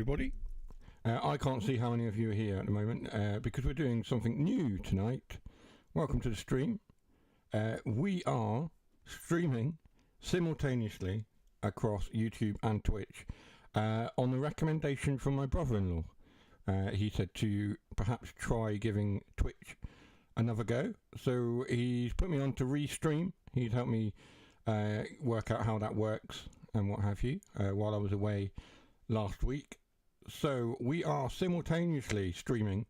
everybody. I can't see how many of you are here at the moment because we're doing something new tonight. Welcome to the stream. We are streaming simultaneously across YouTube and Twitch on the recommendation from my brother-in-law. He said to perhaps try giving Twitch another go. So he's put me on to restream. He's helped me work out how that works and what have you while I was away last week. So we are simultaneously streaming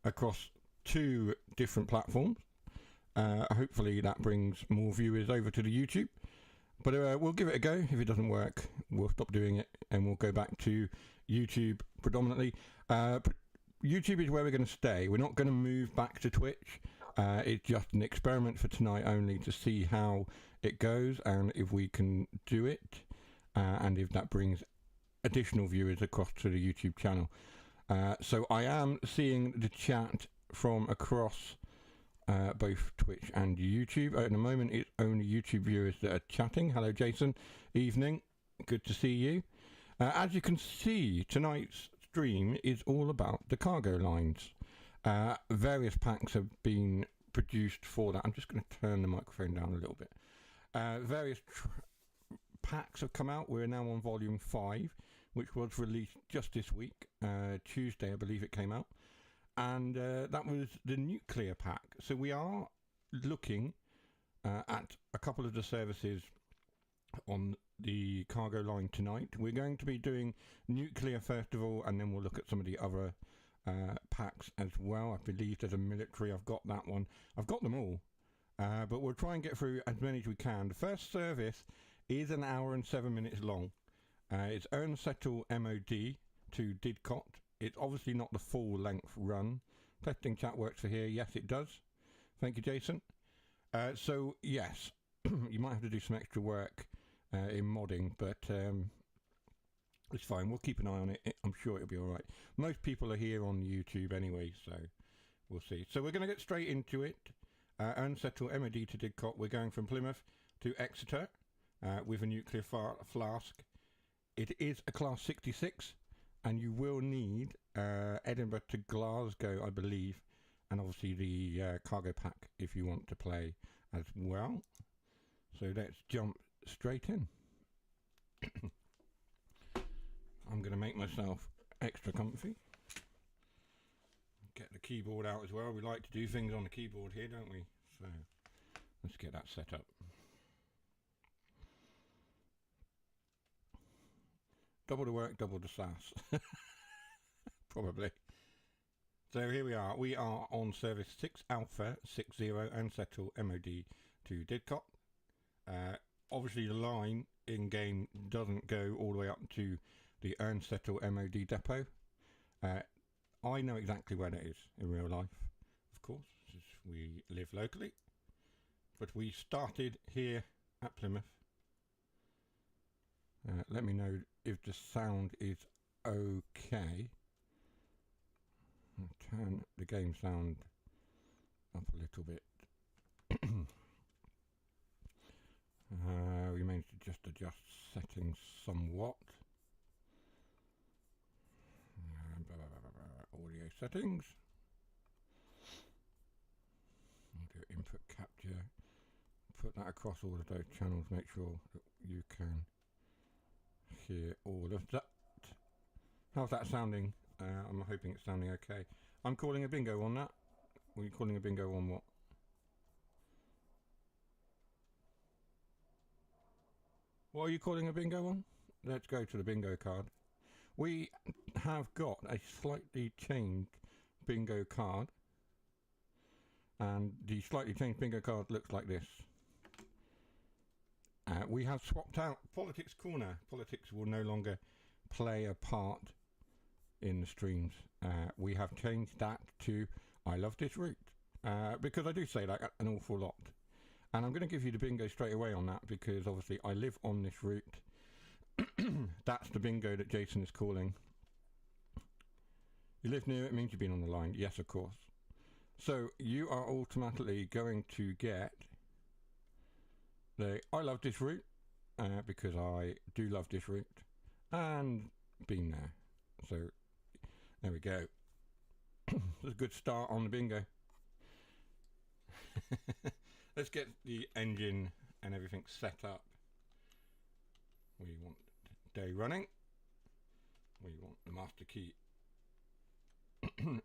across 2 different platforms. Hopefully that brings more viewers over to the YouTube. But we'll give it a go. If it doesn't work, we'll stop doing it and we'll go back to YouTube predominantly. YouTube is where we're going to stay. We're not going to move back to Twitch. It's just an experiment for tonight only to see how it goes and if we can do it and if that brings additional viewers across to the YouTube channel. So I am seeing the chat from across both Twitch and YouTube. At the moment it's only YouTube viewers that are chatting. Hello Jason, evening, good to see you. As you can see, tonight's stream is all about the cargo lines. Various packs have been produced for that. I'm just going to turn the microphone down a little bit. Various packs have come out. We're now on volume 5, which was released just this week, Tuesday I believe it came out, and that was the nuclear pack. So we are looking at a couple of the services on the cargo line tonight. We're going to be doing nuclear first of all, and then we'll look at some of the other packs as well. I believe there's a military. I've got that one. I've got them all, but we'll try and get through as many as we can. The first service is 1 hour and 7 minutes long. It's Earn Settle MOD to Didcot. It's obviously not the full length run. Testing chat works for here. Yes, it does. Thank you, Jason. So yes, you might have to do some extra work in modding, but it's fine. We'll keep an eye on it. I'm sure it'll be all right. Most people are here on YouTube anyway, so we'll see. So we're going to get straight into it. Earn Settle MOD to Didcot. We're going from Plymouth to Exeter with a nuclear flask. It is a class 66, and you will need Edinburgh to Glasgow, I believe, and obviously the cargo pack if you want to play as well. So let's jump straight in. I'm going to make myself extra comfy. Get the keyboard out as well. We like to do things on the keyboard here, don't we? So let's get that set up. Double the work, double the sass. Probably. So here we are. We are on service 6 Alpha 60 and settle MOD to Didcot. Obviously the line in game doesn't go all the way up to the Earn Settle MOD depot. I know exactly where that is in real life, of course, since we live locally. But we started here at Plymouth. Let me know if the sound is okay. I'll turn the game sound up a little bit. We managed to just adjust settings somewhat. Audio settings. I'll do input capture. Put that across all of those channels. Make sure that you can hear all of that. How's that sounding? I'm hoping it's sounding okay. I'm calling a bingo on that. Were you calling a bingo on what? What are you calling a bingo on? Let's go to the bingo card. We have got a slightly changed bingo card, and the slightly changed bingo card looks like this. We have swapped out Politics Corner. Politics will no longer play a part in the streams. We have changed that to I love this route, because I do say that an awful lot. And I'm going to give you the bingo straight away on that, because obviously I live on this route. That's the bingo that Jason is calling. You live near it means you've been on the line. Yes, of course. So you are automatically going to get the I love this route, because I do love this route and been there. So there we go. That's a good start on the bingo. Let's get the engine and everything set up. We want day running. We want the master key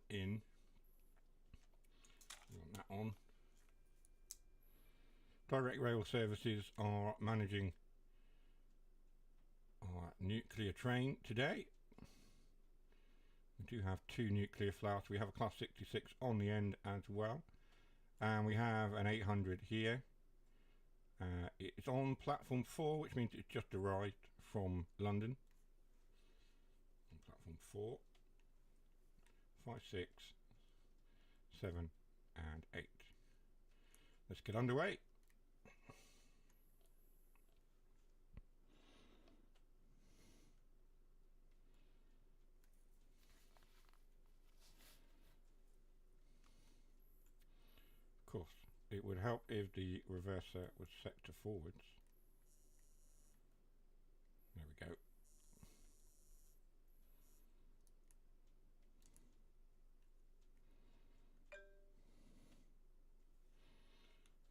in. We want that on. Direct Rail Services are managing our nuclear train today. We do have 2 nuclear flasks. We have a Class 66 on the end as well. And we have an 800 here. It's on platform 4, which means it's just arrived from London. On platform 4, 5, 6, 7 and 8. Let's get underway. Of course, it would help if the reverser was set to forwards. There we go.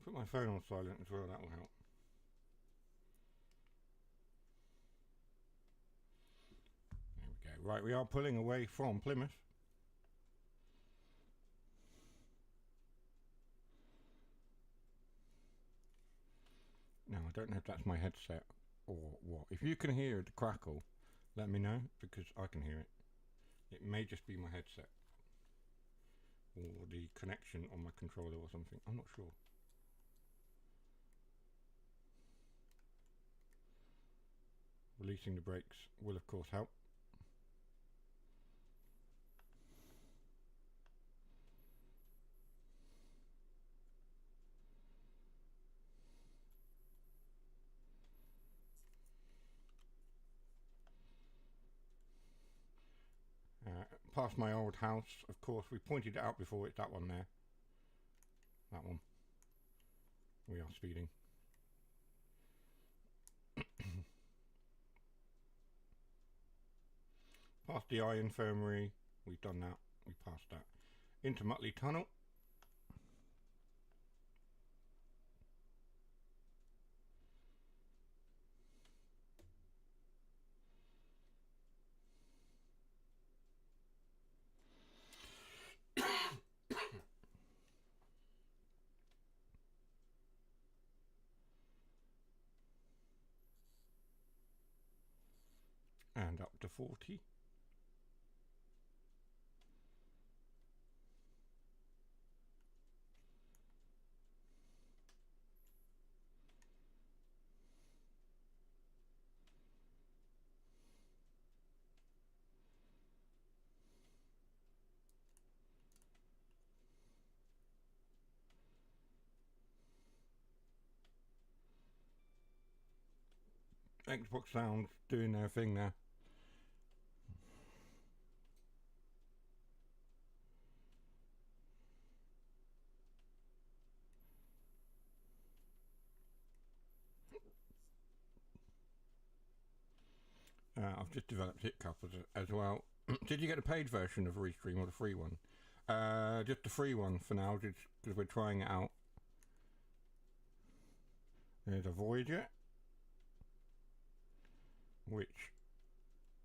Put my phone on silent as well, that will help. There we go. Right, we are pulling away from Plymouth. Now, I don't know if that's my headset or what. If you can hear the crackle, let me know, because I can hear it. It may just be my headset or the connection on my controller or something. I'm not sure. Releasing the brakes will of course help. Past my old house, of course, we pointed it out before, it's that one there. That one. We are speeding. Past the Eye Infirmary, we've done that, we passed that. Into Mutley Tunnel. And up to 40. Xbox sounds doing their thing there. I've just developed Hiccup as well. Did you get a paid version of Restream or the free one? Just the free one for now, just because we're trying it out. There's a Voyager, which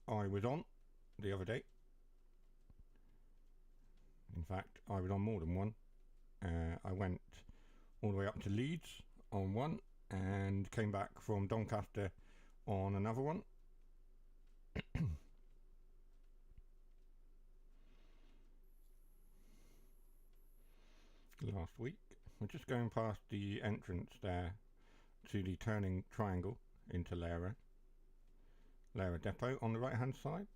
I was on the other day. In fact, I was on more than one. I went all the way up to Leeds on one and came back from Doncaster on another one. Last week. We're just going past the entrance there to the turning triangle into Lara Depot on the right hand side.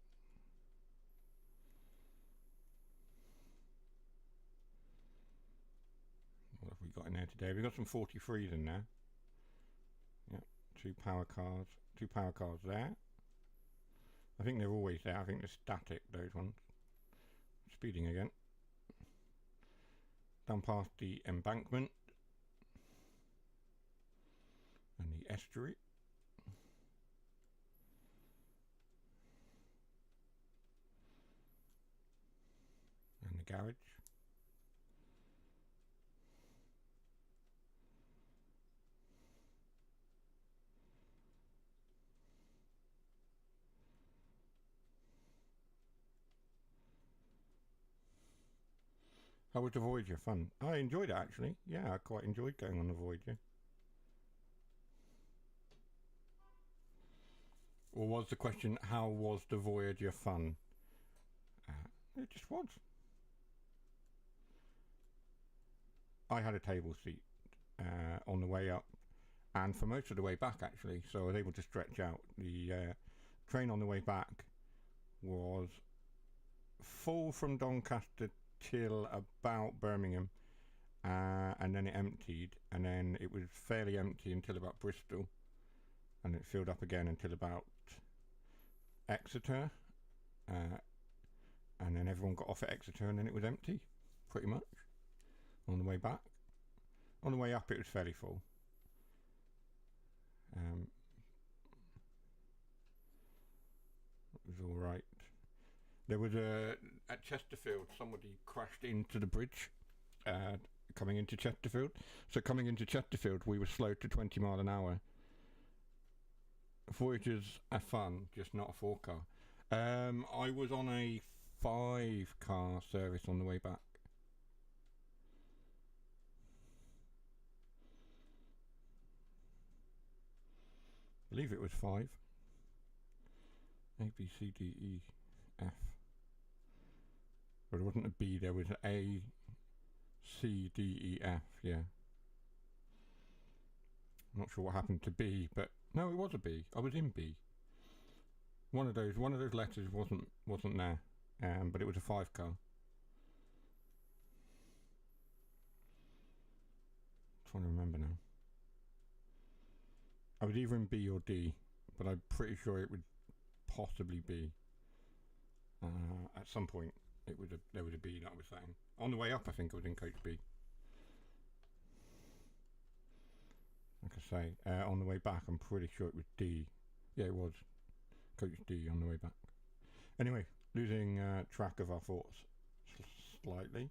What have we got in there today? We've got some 43s in there. Yep, two power cars there. I think they're always there. I think they're static, those ones. Speeding again. Down past the embankment and the estuary. garage. How was the Voyager? Fun. I enjoyed it actually. Yeah, I quite enjoyed going on the Voyager. Or was the question, how was the Voyager fun? It just was. I had a table seat on the way up, and for most of the way back actually, so I was able to stretch out. The train on the way back was full from Doncaster till about Birmingham, and then it emptied, and then it was fairly empty until about Bristol, and it filled up again until about Exeter, and then everyone got off at Exeter, and then it was empty, pretty much, on the way back. On the way up it was fairly full. It was alright. There was at Chesterfield, somebody crashed into the bridge coming into Chesterfield. So coming into Chesterfield, we were slowed to 20 mile an hour. Voyagers are fun, just not a 4-car. I was on a 5-car service on the way back. I believe it was 5. A, B, C, D, E, F. But it wasn't a B, there was A, C, D, E, F, yeah. I'm not sure what happened to B, but no, it was a B. I was in B. One of those letters wasn't there, but it was a 5-car. Trying to remember now. I was either in B or D, but I'm pretty sure it would possibly be. At some point, there was a B that I was saying. On the way up, I think I was in coach B. Like I say, on the way back, I'm pretty sure it was D. Yeah, it was coach D on the way back. Anyway, losing track of our thoughts slightly.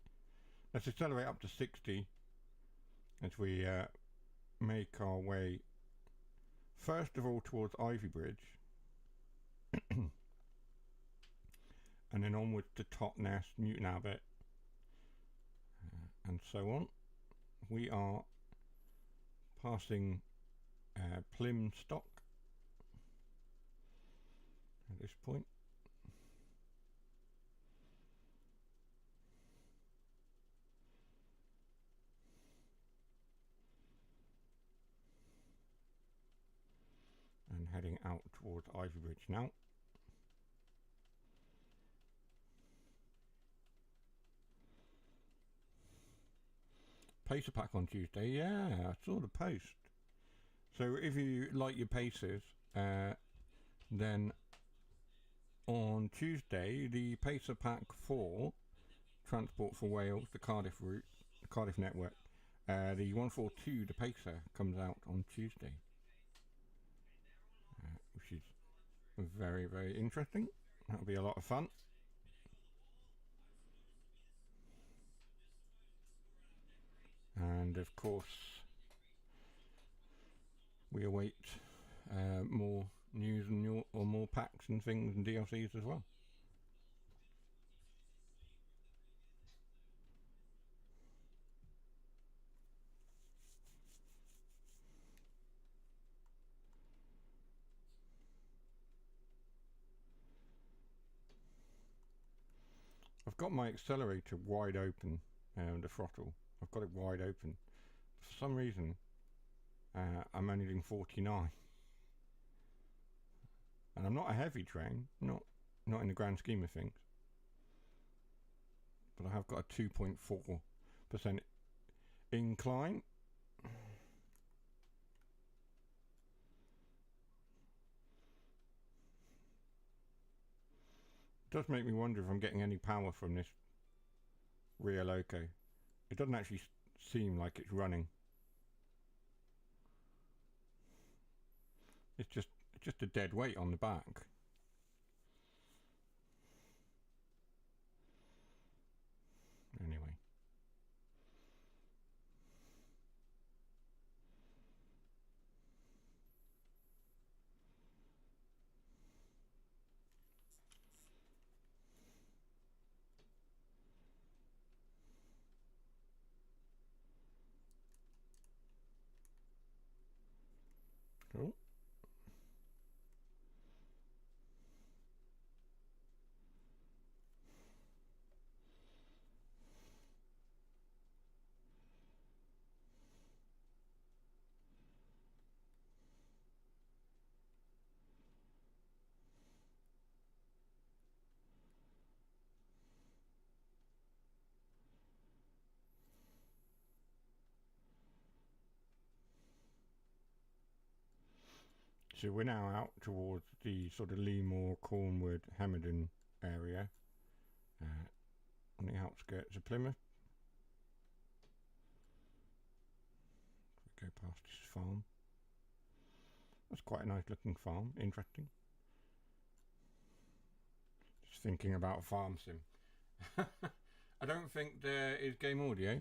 Let's accelerate up to 60 as we make our way first of all towards Ivy Bridge, and then onwards to Totnes, Newton Abbot, and so on. We are passing Plymstock at this point. And heading out towards Ivy Bridge now. Pacer pack on Tuesday, yeah, I saw the post. So if you like your pacers, then on Tuesday the Pacer pack for Transport for Wales, the Cardiff route, the Cardiff network, the 142, the Pacer, comes out on Tuesday, which is very, very interesting. That'll be a lot of fun. And of course, we await more news and more packs and things and DLCs as well. I've got my accelerator wide open, the throttle. I've got it wide open. For some reason, I'm only doing 49. And I'm not a heavy train, not in the grand scheme of things. But I have got a 2.4% incline. It does make me wonder if I'm getting any power from this rear loco. It doesn't actually seem like it's running. It's just a dead weight on the back. So we're now out towards the sort of Leamore, Cornwood, Hemerdon area, on the outskirts of Plymouth. We go past this farm. That's quite a nice looking farm, interesting. Just thinking about farm sim. I don't think there is game audio.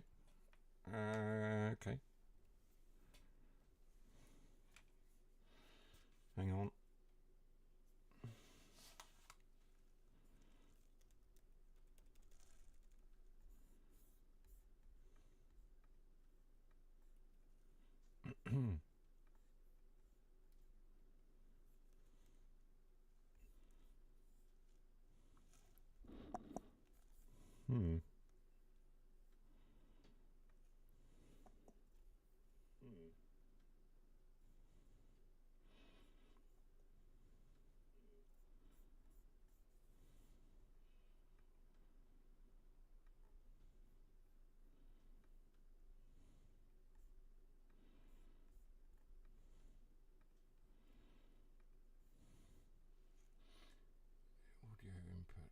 Okay. Hang on. Audio input.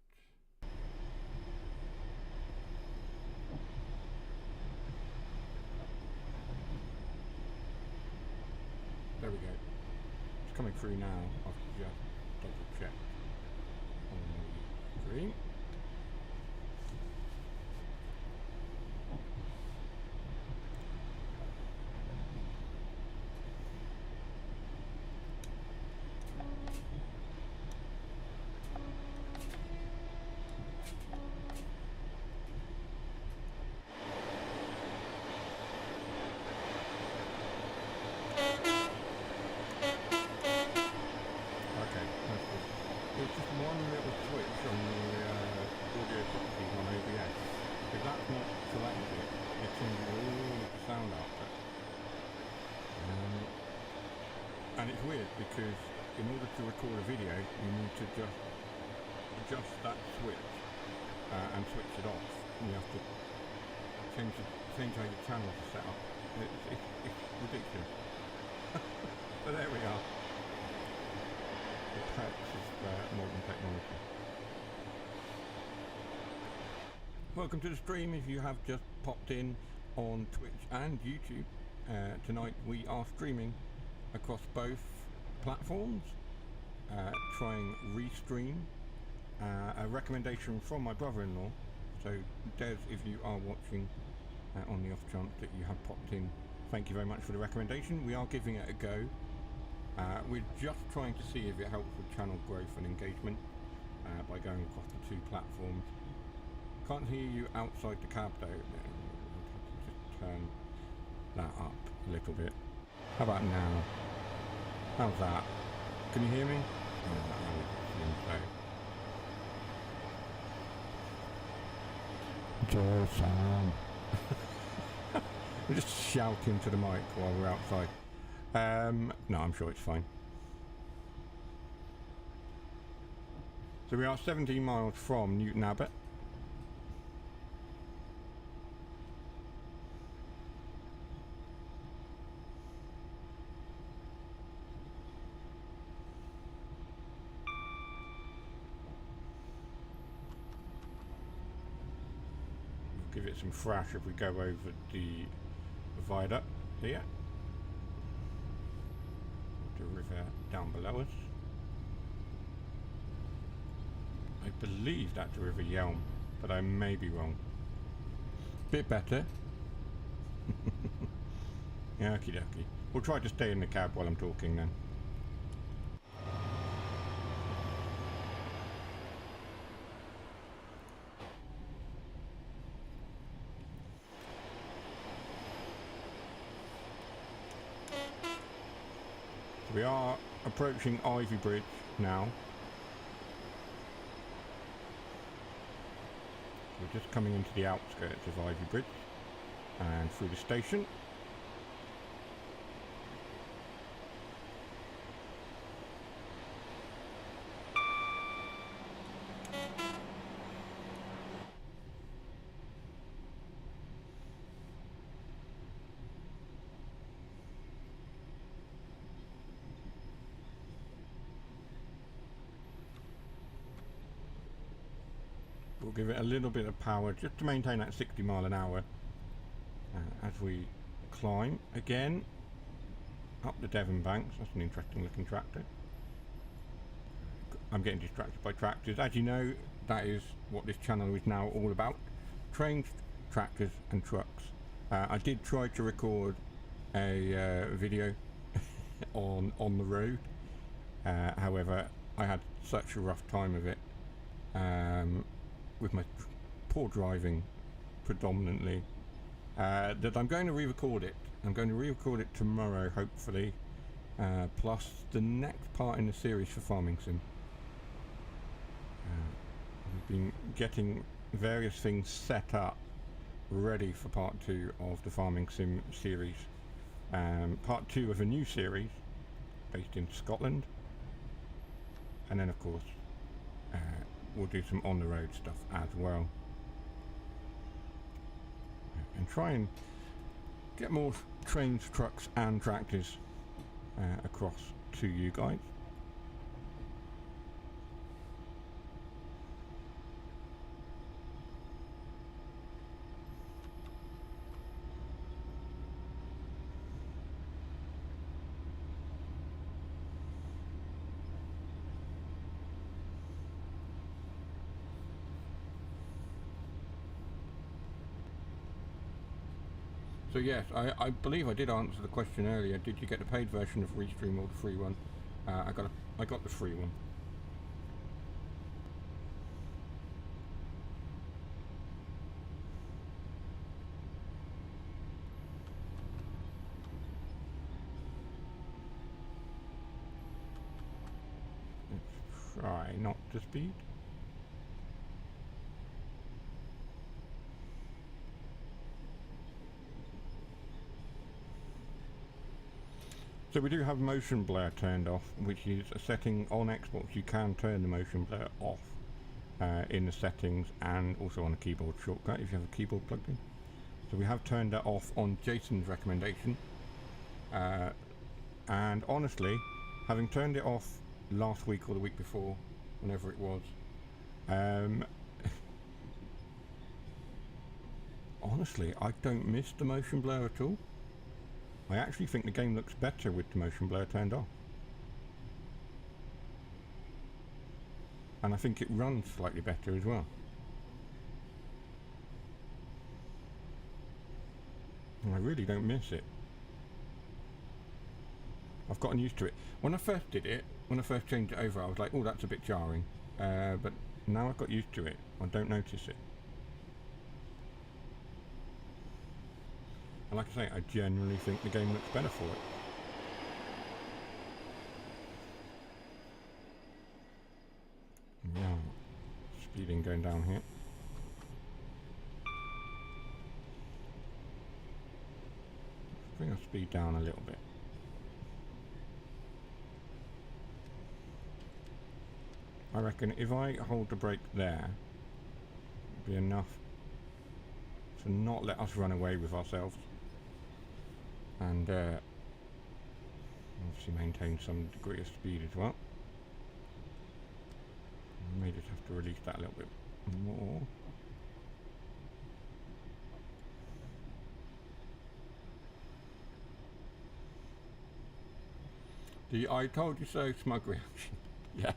There we go. It's coming through now. I've just double checked on the screen. And it's weird because in order to record a video you need to just adjust that switch and switch it off, and you have to change how your channels are set up. It's ridiculous. But there we are. The perks of modern technology. Welcome to the stream if you have just popped in on Twitch and YouTube. Tonight we are streaming across both platforms, trying Restream, a recommendation from my brother-in-law. So Des, if you are watching, on the off chance that you have popped in, thank you very much for the recommendation. We are giving it a go. We're just trying to see if it helps with channel growth and engagement by going across the two platforms. Can't hear you outside the cab though. Just turn that up a little bit. How about now? How's that? Can you hear me? Joel Sam. We're just shouting to the mic while we're outside. No, I'm sure it's fine. So we are 17 miles from Newton Abbot. Give it some thrash if we go over the viaduct here. The river down below us. I believe that's the River Yelm, but I may be wrong. Bit better. Yeah, okie dokie. We'll try to stay in the cab while I'm talking then. We are approaching Ivy Bridge now. We're just coming into the outskirts of Ivy Bridge and through the station. We'll give it a little bit of power just to maintain that 60 mile an hour as we climb again up the Devon banks. That's an interesting looking tractor. I'm getting distracted by tractors. As you know, that is what this channel is now all about. Trains, tractors and trucks. I did try to record a video on the road. However, I had such a rough time of it with my poor driving predominantly that I'm going to re-record it. I'm going to re-record it tomorrow, hopefully, plus the next part in the series for Farming Sim. We've been getting various things set up ready for part 2 of the Farming Sim series. Part 2 of a new series based in Scotland, and then of course we'll do some on the road stuff as well, and try and get more trains, trucks and tractors across to you guys. So yes, I believe I did answer the question earlier. Did you get the paid version of Restream or the free one? I got the free one. Let's try not to speed. So we do have motion blur turned off, which is a setting on Xbox. You can turn the motion blur off in the settings, and also on a keyboard shortcut if you have a keyboard plugged in. So we have turned that off on Jason's recommendation. And honestly, having turned it off last week or the week before, whenever it was, honestly, I don't miss the motion blur at all. I actually think the game looks better with the motion blur turned off. And I think it runs slightly better as well. And I really don't miss it. I've gotten used to it. When I first did it, when I first changed it over, I was like, oh, that's a bit jarring. But now I've got used to it. I don't notice it. And like I say, I genuinely think the game looks better for it. Yeah, speeding going down here. Bring our speed down a little bit. I reckon if I hold the brake there, it'll be enough to not let us run away with ourselves. And obviously maintain some degree of speed as well. I may just have to release that a little bit more. The I told you so smug reaction. Yeah.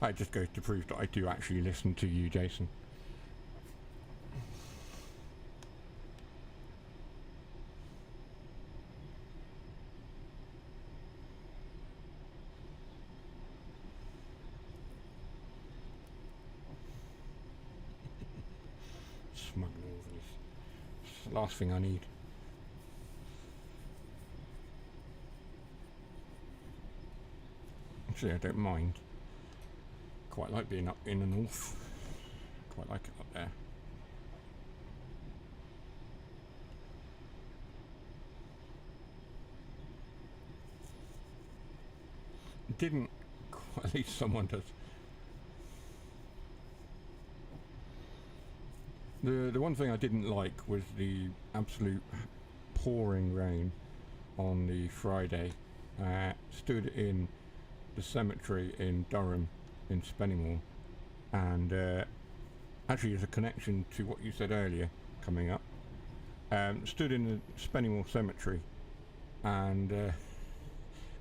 It just goes to prove that I do actually listen to you, Jason. Smug Northerners. It's the last thing I need. Actually, I don't mind. Quite like being up in the north. Quite like it up there. Didn't, at least someone does. The one thing I didn't like was the absolute pouring rain on the Friday. Stood in the cemetery in Durham in Spennymoor, and actually there's a connection to what you said earlier coming up. Stood in the Spennymoor cemetery, and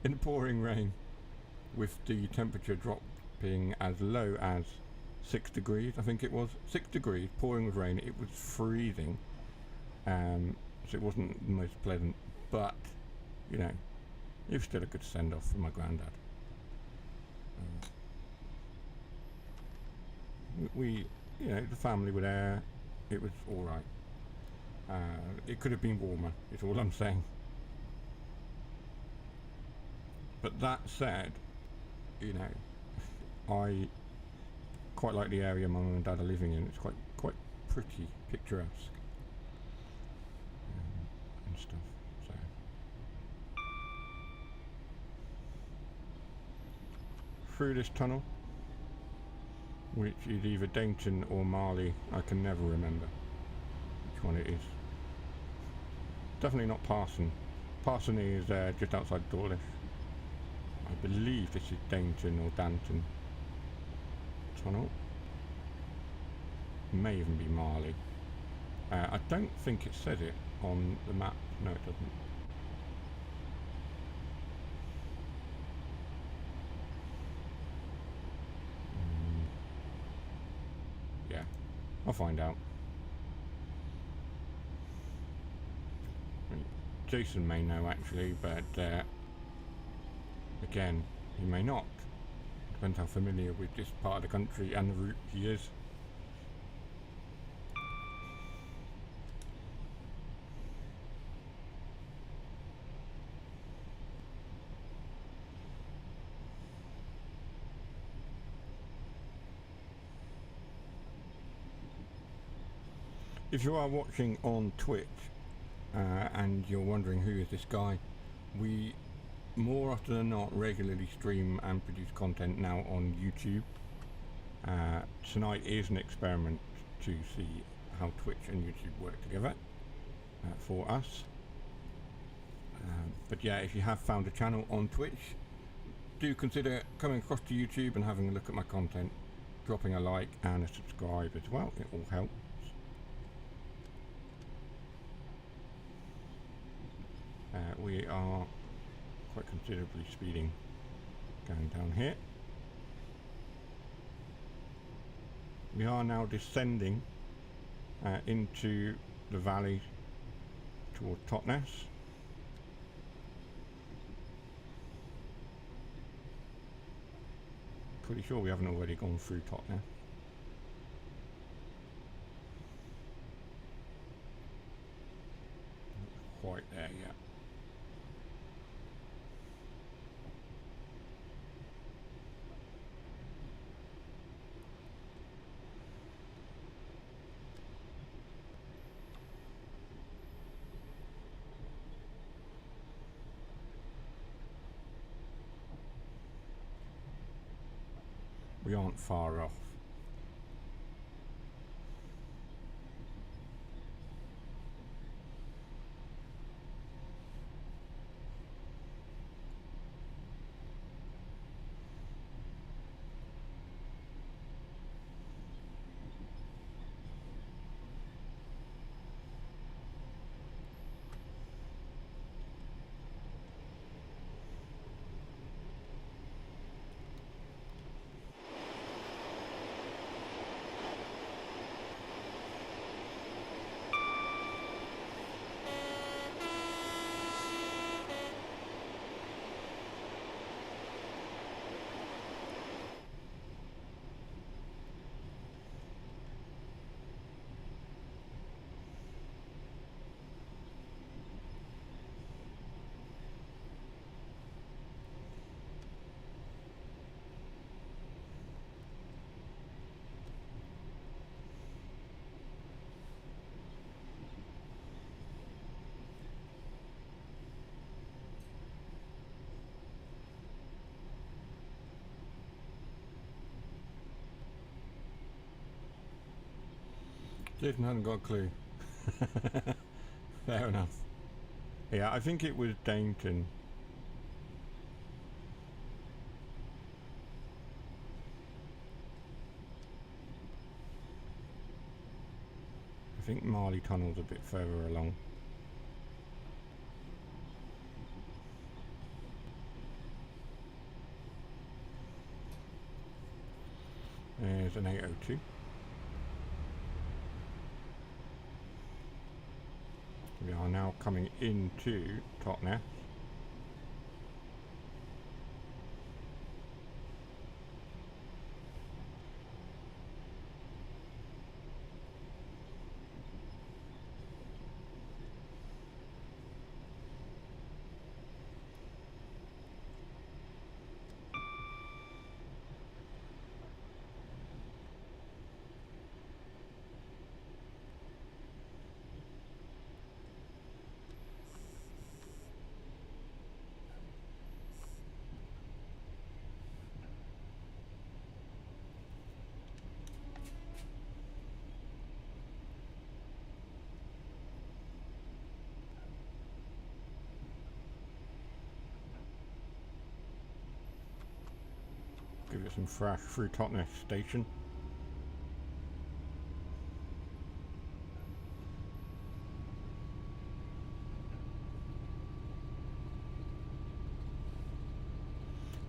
in the pouring rain, with the temperature dropping as low as 6 degrees, I think it was 6 degrees, pouring with rain. It was freezing, so it wasn't the most pleasant, but you know, it was still a good send-off for my granddad. We, you know, the family were there. It was all right. It could have been warmer, is all I'm saying. But that said, you know, I quite like the area my mum and dad are living in. It's quite pretty, picturesque, and stuff. So through this tunnel, which is either Dainton or Marley, I can never remember which one it is. Definitely not Parson. Parson is just outside Dawlish. I believe this is Dainton or Danton tunnel. May even be Marley. I don't think it says it on the map. No, it doesn't. Yeah, I'll find out. Jason may know actually, but again, he may not. Depends how familiar with this part of the country and the route he is. If you are watching on Twitch and you're wondering who is this guy, we more often than not regularly stream and produce content now on YouTube. Tonight is an experiment to see how Twitch and YouTube work together for us. But yeah, if you have found a channel on Twitch, do consider coming across to YouTube and having a look at my content, dropping a like and a subscribe as well. It all helps. We are quite considerably speeding going down here. We are now descending into the valley toward Totnes. Pretty sure we haven't already gone through Totnes. Not quite there yet. We aren't far off. Jason hadn't got a clue. Fair enough. Yeah, I think it was Dainton. think Marley Tunnel's a bit further along. There's an 802. We are now coming into Totnes. Give it some thrash through Totnes station.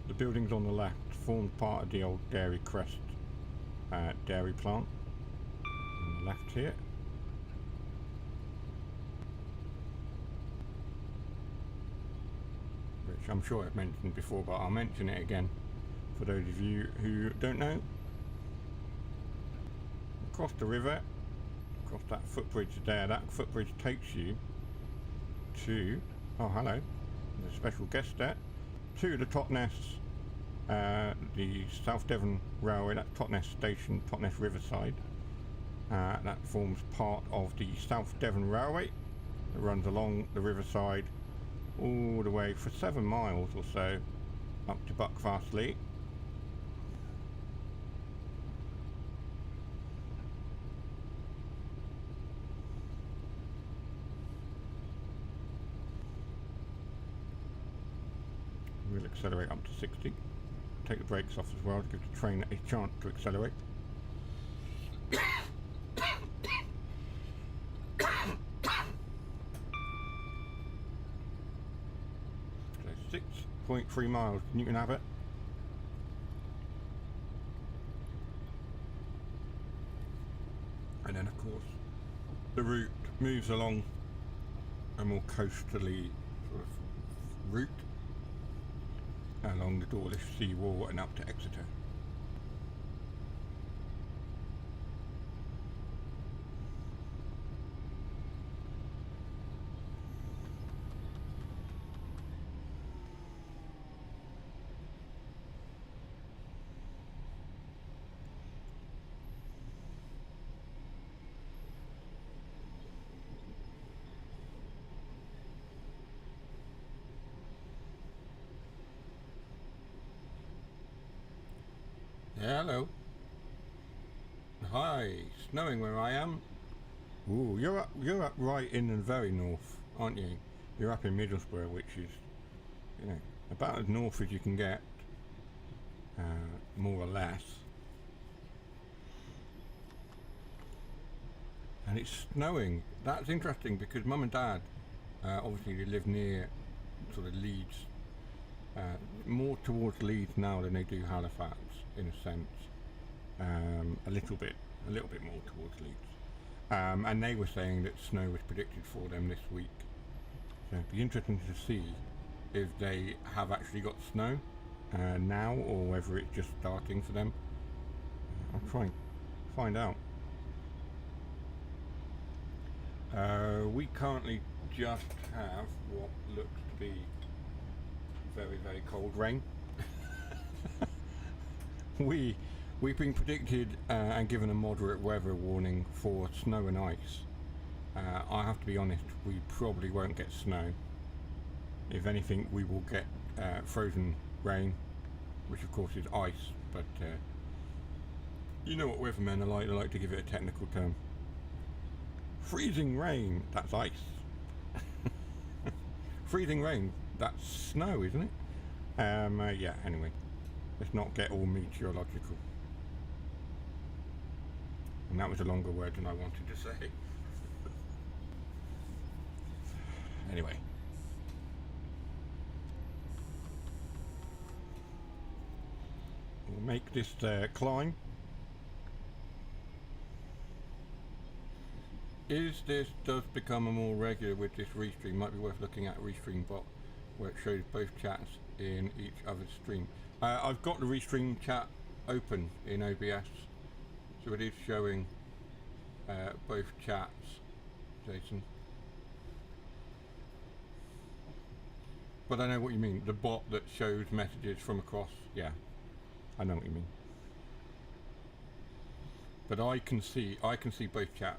The buildings on the left formed part of the old Dairy Crest dairy plant. On the left here. Which I'm sure I've mentioned before, but I'll mention it again. For those of you who don't know, across the river, across that footbridge there, that footbridge takes you to, oh hello, there's a special guest there, to the Totnes, the South Devon Railway, that Totnes station, Totnes Riverside. That forms part of the South Devon Railway that runs along the riverside all the way for 7 miles or so up to Buckfastleigh. We'll accelerate up to 60. Take the brakes off as well to give the train a chance to accelerate. So 6.3 miles, Newton Abbot. And then of course the route moves along a more coastally sort of route along the Dawlish sea wall and up to Exeter. Yeah, hello. Hi, snowing where I am. Ooh, you're up right in the very north, aren't you? You're up in Middlesbrough, which is, you know, about as north as you can get, more or less. And it's snowing. That's interesting because Mum and Dad, obviously they live near sort of Leeds, more towards Leeds now than they do Halifax, in a sense. A little bit more towards Leeds. And they were saying that snow was predicted for them this week. So it'd be interesting to see if they have actually got snow now, or whether it's just starting for them. I'll try and find out. We currently just have what looks to be very, very cold rain. We've been predicted and given a moderate weather warning for snow and ice. I have to be honest, we probably won't get snow. If anything, we will get frozen rain, which of course is ice, but you know what weathermen are like, they like to give it a technical term. Freezing rain, that's ice. Freezing rain, that's snow, isn't it? Yeah, anyway, let's not get all meteorological. And that was a longer word than I wanted to say. Anyway. We'll make this climb. Is this does become a more regular with this restream? Might be worth looking at Restream bot, where it shows both chats in each other's stream. I've got the Restream chat open in OBS, so it is showing both chats, Jason. But I know what you mean. The bot that shows messages from across. Yeah, I know what you mean. But I can see both chats.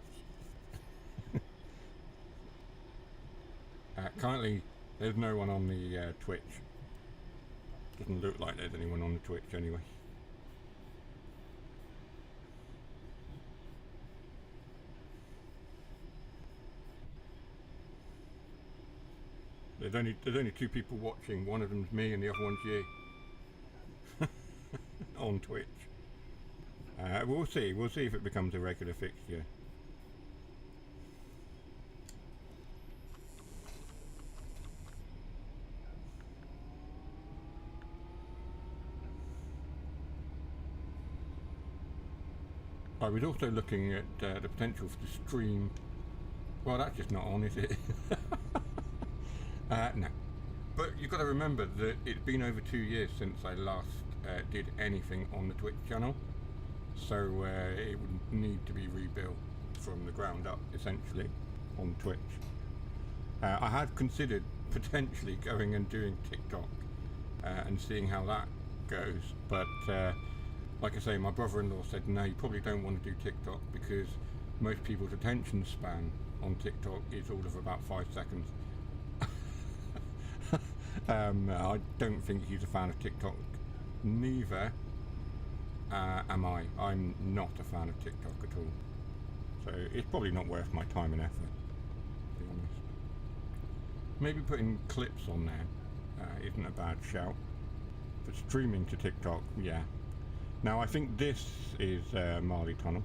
Currently, there's no one on the Twitch. Doesn't look like there's anyone on the Twitch anyway. There's only two people watching. One of them's me, and the other one's you. On Twitch. We'll see. We'll see if it becomes a regular fixture. I was also looking at the potential for the stream. Well, that's just not on, is it? No. But you've got to remember that it's been over 2 years since I last did anything on the Twitch channel. So it would need to be rebuilt from the ground up, essentially, on Twitch. I had considered potentially going and doing TikTok and seeing how that goes. But like I say, my brother-in-law said, no, you probably don't want to do TikTok because most people's attention span on TikTok is all of about 5 seconds. I don't think he's a fan of TikTok. Neither am I. I'm not a fan of TikTok at all. So it's probably not worth my time and effort, to be honest. Maybe putting clips on there isn't a bad shout. But streaming to TikTok, yeah. Now I think this is Marley Tunnel.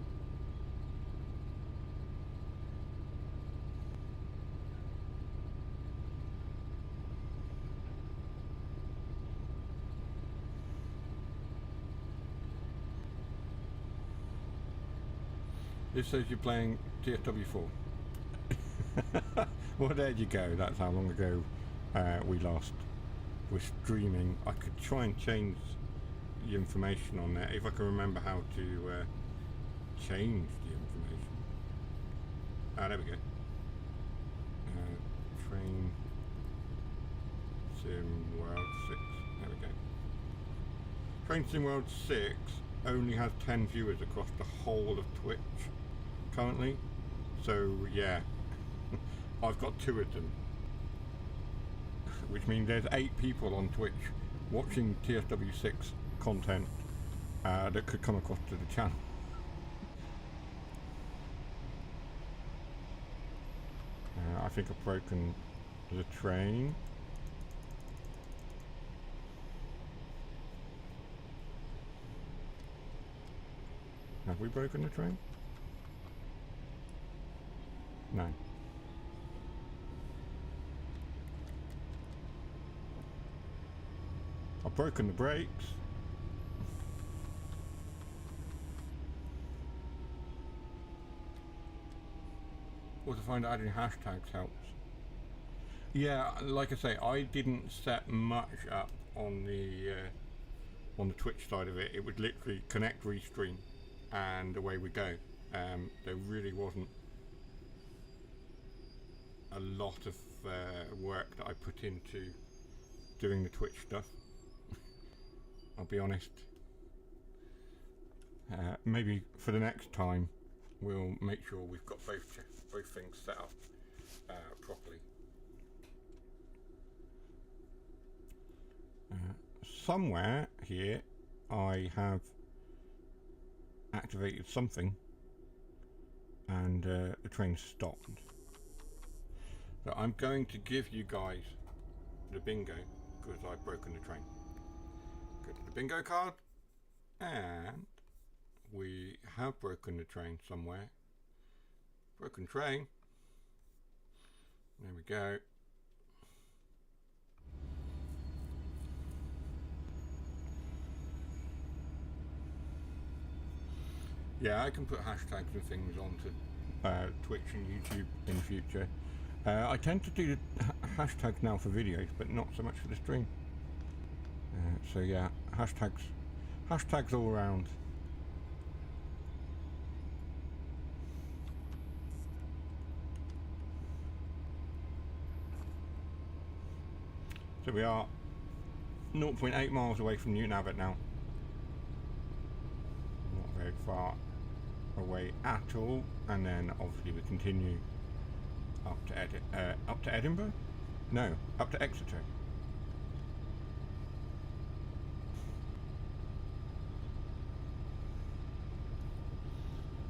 This says you're playing TSW4. Well, there you go. That's how long ago we last were streaming. I could try and change the information on there if I can remember how to change the information. Ah, there we go. Train Sim World 6. There we go. Train Sim World 6 only has 10 viewers across the whole of Twitch currently, so yeah. I've got 2 of them, which means there's 8 people on Twitch watching TSW6 content that could come across to the channel. I think I've broken the train. Have we broken the train? No. I've broken the brakes. Also find adding hashtags helps. Yeah, like I say, I didn't set much up on the Twitch side of it. It would literally connect, restream, and away we go. There really wasn't a lot of work that I put into doing the Twitch stuff. I'll be honest. Maybe for the next time we'll make sure we've got both things set up properly. Somewhere here I have activated something and the train stopped. So I'm going to give you guys the bingo because I've broken the train. Go to the bingo card, and we have broken the train somewhere. Broken train. There we go. Yeah, I can put hashtags and things onto Twitch and YouTube in the future. I tend to do the hashtags now for videos, but not so much for the stream. So yeah, hashtags all around. So we are 0.8 miles away from Newton Abbot now. Not very far away at all, and then obviously we continue up to Edinburgh? No, up to Exeter.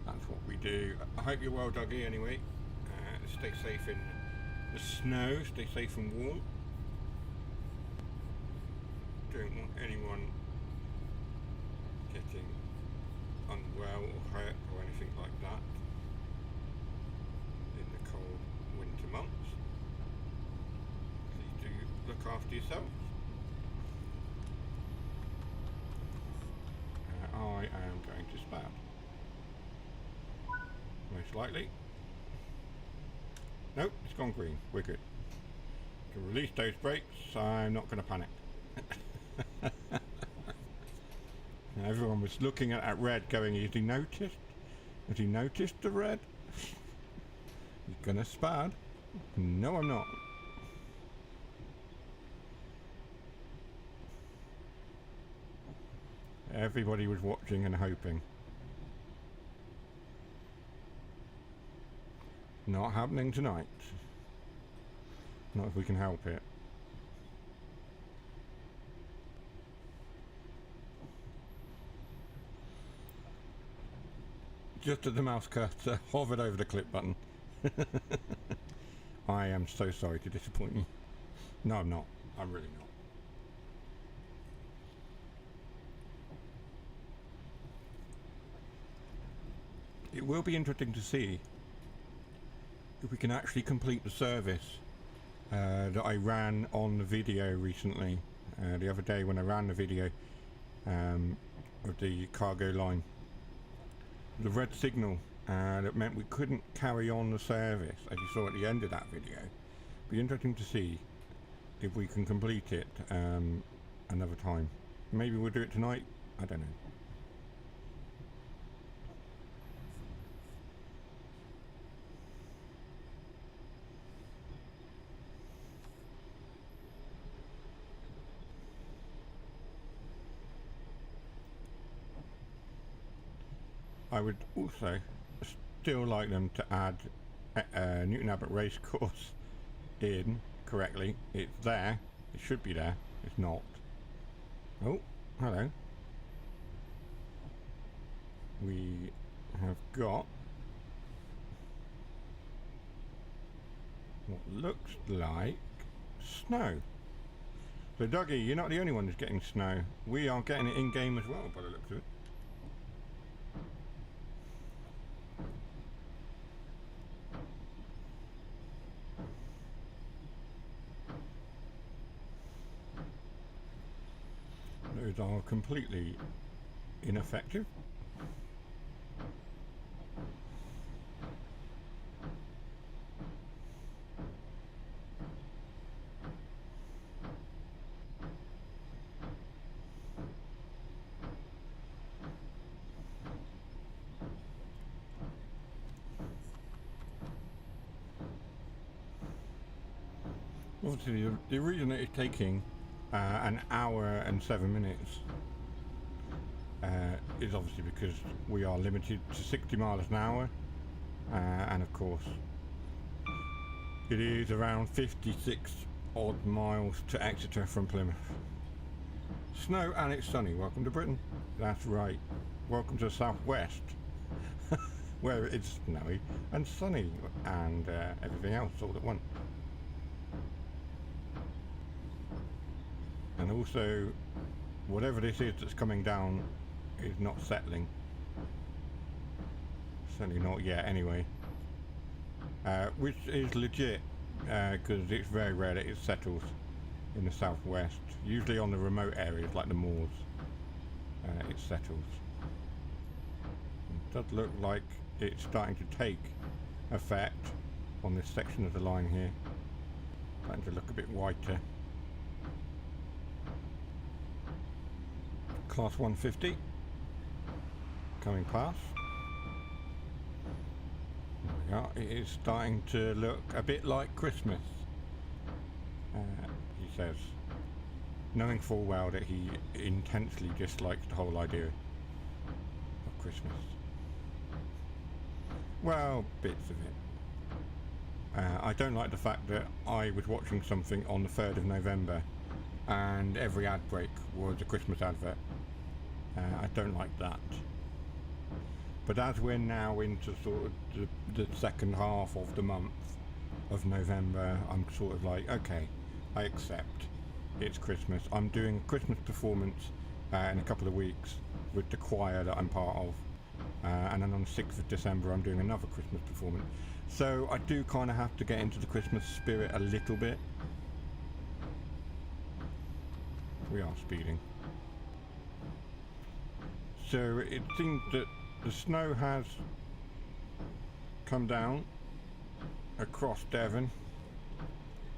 That's what we do. I hope you're well, Dougie, anyway. Stay safe in the snow, stay safe and warm. Don't want anyone getting unwell or hurt or anything like that in the cold winter months. Please do look after yourselves. I am going to spam. Most likely. Nope, it's gone green. We're good. To release those brakes, I'm not going to panic. Everyone was looking at that red going, has he noticed? Has he noticed the red? He's gonna spad. No, I'm not. Everybody was watching and hoping. Not happening tonight. Not if we can help it. Just as the mouse cursor hovered over the clip button. I am so sorry to disappoint you. No, I'm not. I'm really not. It will be interesting to see if we can actually complete the service that I ran on the video recently. The other day when I ran the video of the cargo line. The red signal that meant we couldn't carry on the service, as you saw at the end of that video. Be interesting to see if we can complete it another time. Maybe we'll do it tonight. I don't know. I would also still like them to add Newton Abbot Racecourse in correctly. It's there. It should be there. It's not. Oh, hello. We have got what looks like snow. So Dougie, you're not the only one who's getting snow. We are getting it in game as well by the looks of it. Those are completely ineffective. Obviously, the reason that it's taking an hour and 7 minutes is obviously because we are limited to 60 miles an hour, and of course it is around 56 odd miles to Exeter from Plymouth. Snow and it's sunny. Welcome to Britain. That's right. Welcome to the southwest where it's snowy and sunny and everything else all at once. And also, whatever this is that's coming down is not settling. Certainly not yet, anyway. Which is legit, because it's very rare that it settles in the southwest. Usually on the remote areas, like the moors, it settles. Does look like it's starting to take effect on this section of the line here. Starting to look a bit whiter. Class 150 coming past. There we are. It is starting to look a bit like Christmas, he says, knowing full well that he intensely dislikes the whole idea of Christmas. Well, bits of it. I don't like the fact that I was watching something on the 3rd of November and every ad break was a Christmas advert. I don't like that. But as we're now into sort of the second half of the month of November, I'm sort of like, okay, I accept it's Christmas. I'm doing a Christmas performance in a couple of weeks with the choir that I'm part of. And then on the 6th of December I'm doing another Christmas performance. So I do kind of have to get into the Christmas spirit a little bit. We are speeding. So it seems that the snow has come down across Devon,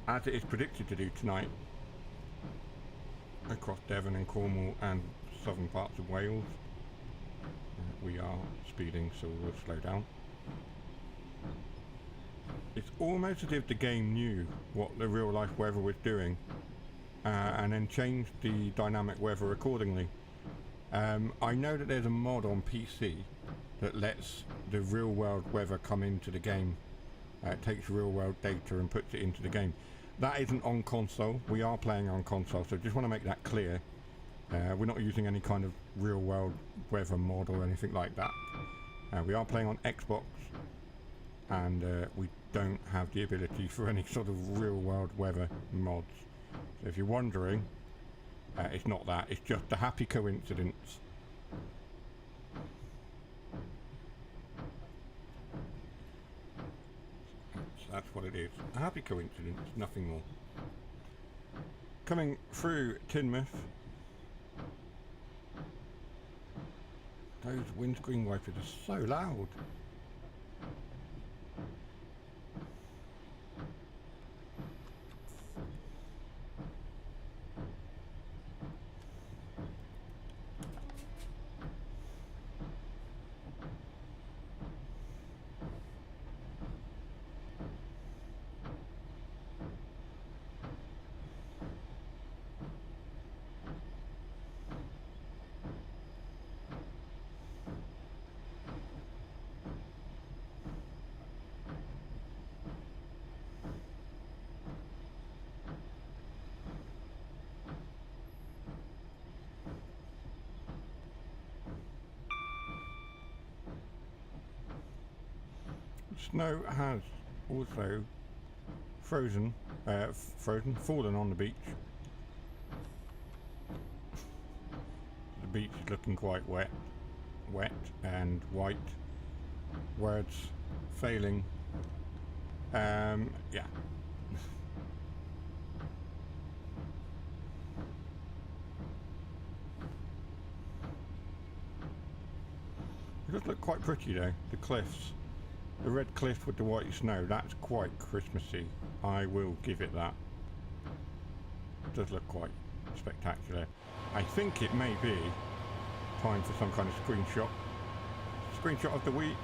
as it is predicted to do tonight, across Devon and Cornwall and southern parts of Wales. We are speeding, so we'll slow down. It's almost as if the game knew what the real life weather was doing and then changed the dynamic weather accordingly. I know that there's a mod on PC that lets the real world weather come into the game. It takes real world data and puts it into the game. That isn't on console. We are playing on console, so just want to make that clear. We're not using any kind of real world weather mod or anything like that. We are playing on Xbox, and we don't have the ability for any sort of real world weather mods. So if you're wondering, it's not that, it's just a happy coincidence. So that's what it is, a happy coincidence, nothing more. Coming through Teignmouth, those windscreen wipers are so loud. Snow has also fallen on the beach. The beach is looking quite wet and white. Words failing. Yeah. It does look quite pretty though, the cliffs. The red cliff with the white snow, that's quite Christmassy. I will give it that. It does look quite spectacular. I think it may be time for some kind of screenshot. Screenshot of the week.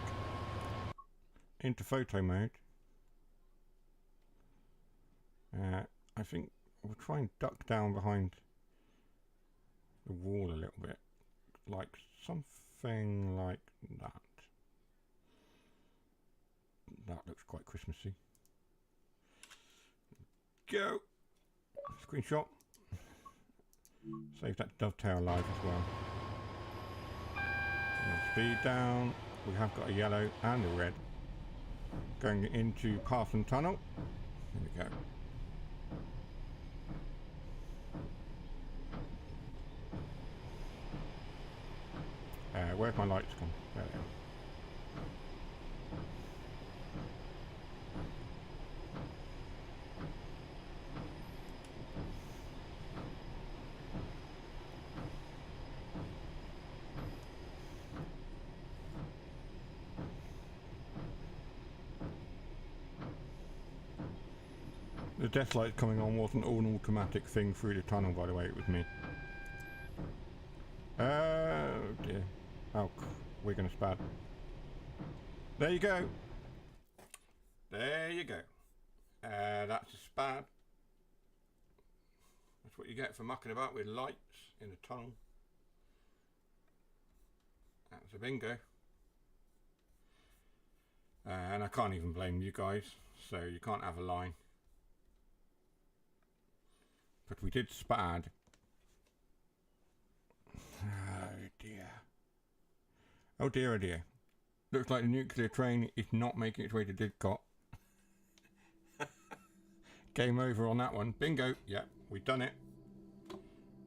Into photo mode. I think we'll try and duck down behind the wall a little bit. Like something like that. That looks quite Christmassy. Go! Screenshot. Save that dovetail live as well. Speed down. We have got a yellow and a red. Going into Parson Tunnel. Here we go. Where's my lights gone? There they are. The death light coming on wasn't an automatic thing through the tunnel, by the way, it was me. Oh dear. Oh, we're going to spad. There you go. There you go. That's a spad. That's what you get for mucking about with lights in a tunnel. That's a bingo. And I can't even blame you guys, so you can't have a line. But we did spad. Oh dear. Oh dear, oh dear. Looks like the nuclear train is not making its way to Didcot. Game over on that one. Bingo. Yeah, we've done it.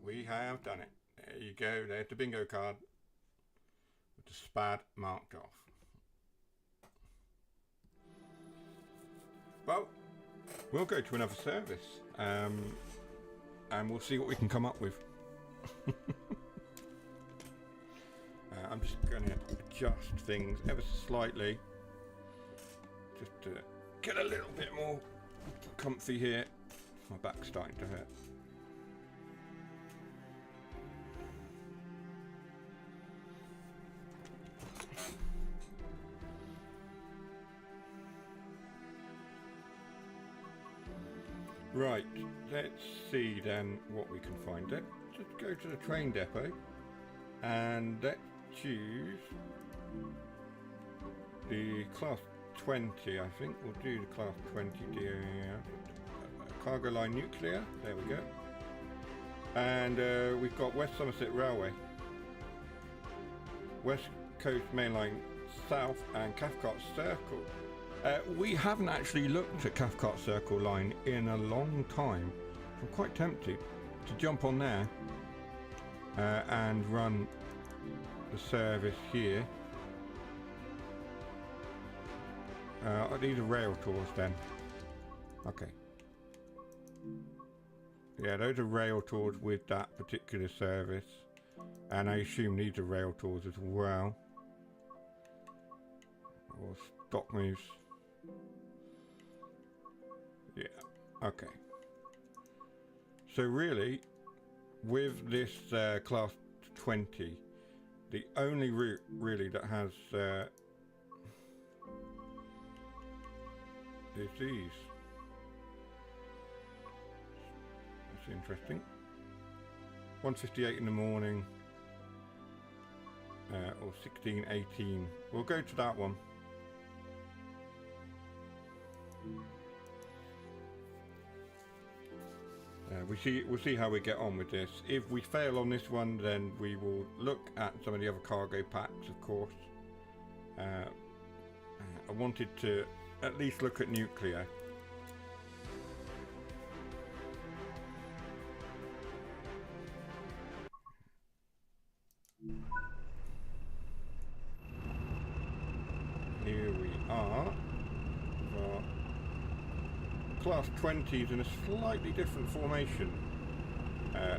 We have done it. There you go. There's the bingo card with the spad marked off. Well, we'll go to another service and we'll see what we can come up with. I'm just going to adjust things ever so slightly just to get a little bit more comfy here. My back's starting to hurt. Right, let's see then what we can find. Let's just go to the train depot and let's choose the class 20. I think we'll do the class 20 cargo line nuclear. There we go. And we've got West Somerset Railway, West Coast Main Line South and Cathcart Circle. We haven't actually looked at Cathcart Circle line in a long time. I'm quite tempted to jump on there and run the service here. These are rail tours then. Okay. Yeah, those are rail tours with that particular service. And I assume these are rail tours as well. Or stock moves. Yeah, okay. So really, with this class 20, the only route really that has is these. That's interesting. 1:58 in the morning, or 16:18. We'll go to that one. We'll see how we get on with this. If we fail on this one, then we will look at some of the other cargo packs, of course. I wanted to at least look at nuclear. Here we are. Class 20s in a slightly different formation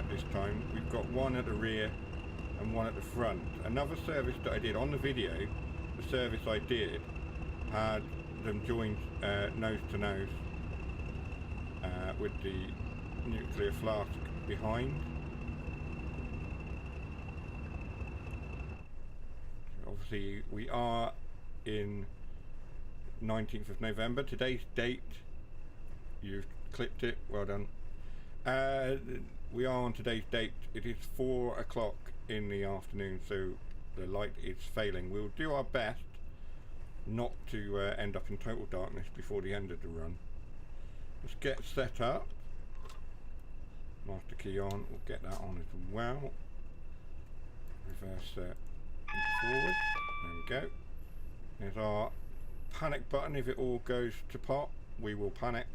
this time. We've got one at the rear and one at the front. Another service that I did on the video, the service I did, had them joined nose to nose with the nuclear flask behind. Obviously we are in 19th of November. Today's date, you've clipped it, well done. We are on today's date. It is 4 o'clock in the afternoon, so the light is failing. We'll do our best not to end up in total darkness before the end of the run. Let's get set up. Master key on, we'll get that on as well. Reverse into forward, there we go. There's our panic button. If it all goes to pot, we will panic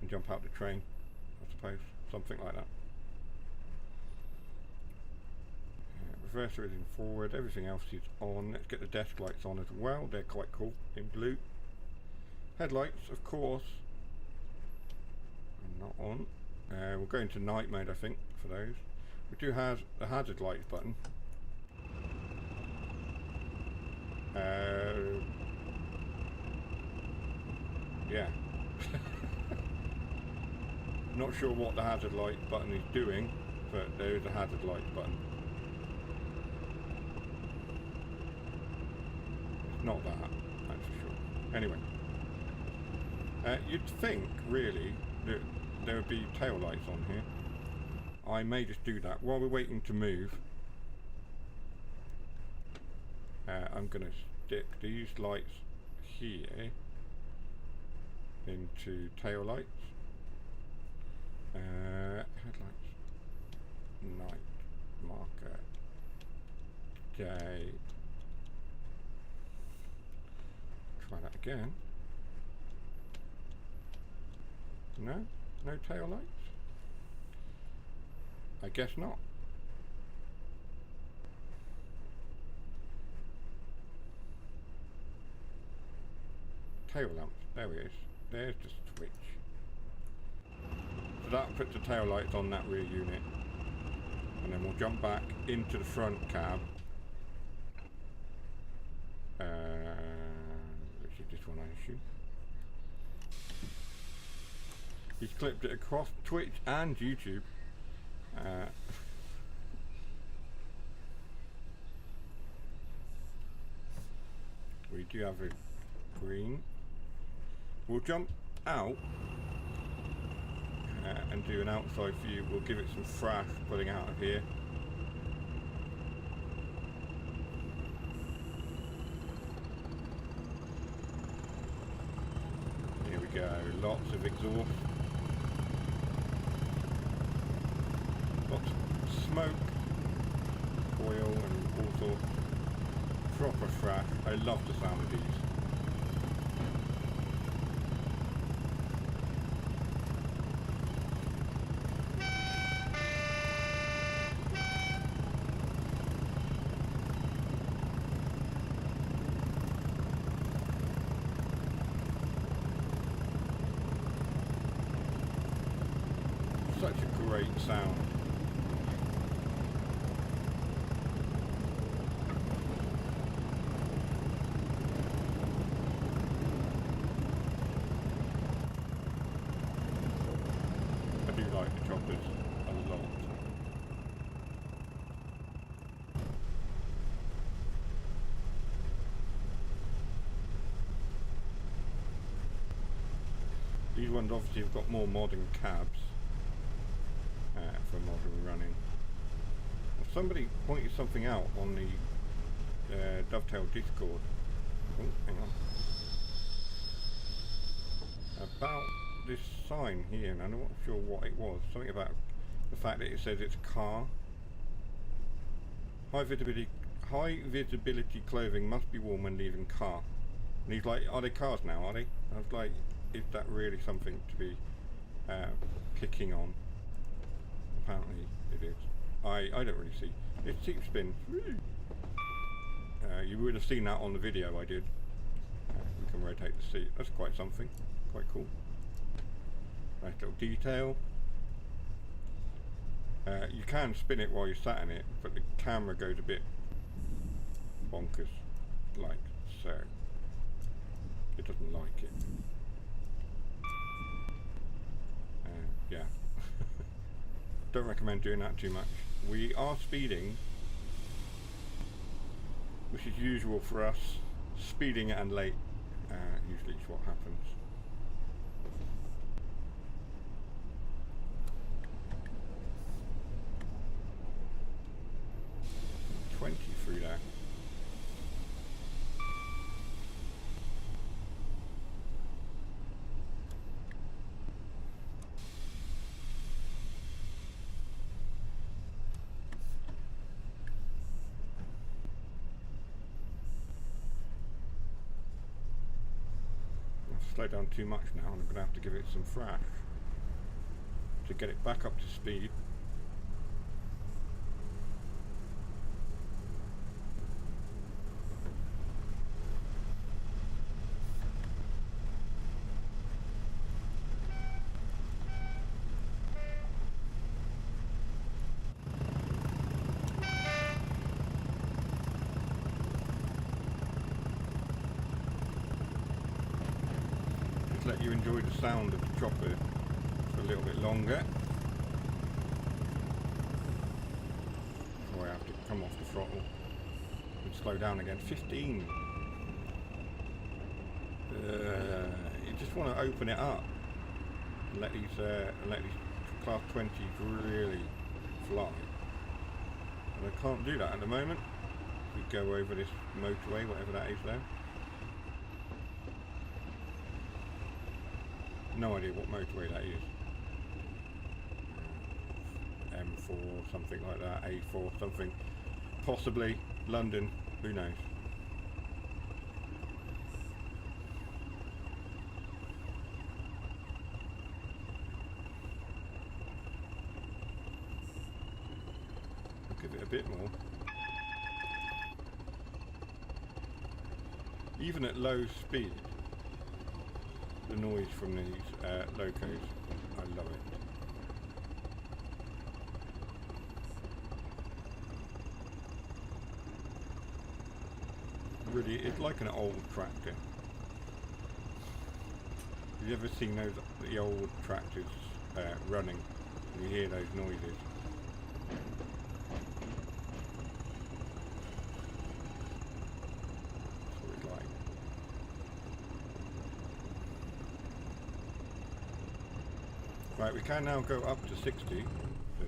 and jump out the train, I suppose, something like that. Reverser is in forward, everything else is on. Let's get the desk lights on as well, they're quite cool in blue. Headlights, of course, are not on. We'll go into night mode, I think, for those. We do have the hazard lights button. Yeah. Not sure what the hazard light button is doing, but there is a hazard light button. It's not that, that's for sure. Anyway, you'd think really that there would be tail lights on here. I may just do that while we're waiting to move. I'm going to stick these lights here into tail lights. Headlights, night, marker, day. Try that again. No? No tail lights? I guess not. Tail lamps, there it is. There's the switch. So that puts the tail lights on that rear unit. And then we'll jump back into the front cab. Which is this one, I assume. He's clipped it across Twitch and YouTube. We do have a green. We'll jump out and do an outside view. We'll give it some thrash pulling out of here. Here we go, lots of exhaust. Lots of smoke, oil and all sorts. Proper thrash. I love the sound of these. Such a great sound. I do like the choppers a lot. These ones obviously have got more modern cabs. For modern running. Well, somebody pointed something out on the Dovetail Discord. Oh, hang on. About this sign here, and I'm not sure what it was. Something about the fact that it says it's car. High visibility clothing must be worn when leaving car. And he's like, are they cars now, are they? I was like, is that really something to be picking on? Apparently it is. I don't really see. It seat spins. You would have seen that on the video I did. We can rotate the seat. That's quite something. Quite cool. Nice little detail. You can spin it while you're sat in it, but the camera goes a bit bonkers, like so. It doesn't like it. Yeah. Don't recommend doing that too much. We are speeding, which is usual for us. Speeding and late usually is what happens. Through there. I've slowed down too much now, and I'm going to have to give it some thrash to get it back up to speed. Let you enjoy the sound of the chopper. So little bit longer. Before I have to come off the throttle and slow down again. 15. You just want to open it up and let these class 20s really fly. And I can't do that at the moment. We go over this motorway, whatever that is there. No idea what motorway that is. M4, something like that, A4, something. Possibly London, who knows. I'll give it a bit more. Even at low speed, the noise from these locos, I love it. Really, it's like an old tractor. Have you ever seen the old tractors running? You hear those noises. Right, we can now go up to 60, so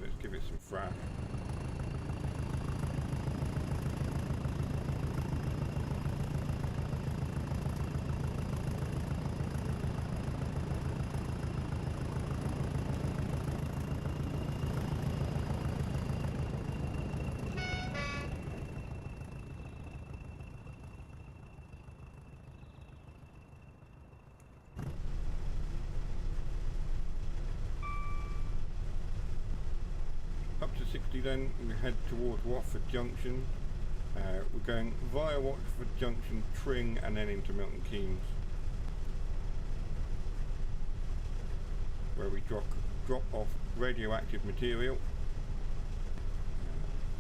let's give it some frack. Up to 60 then, we head towards Watford Junction. We're going via Watford Junction, Tring, and then into Milton Keynes, where we drop off radioactive material,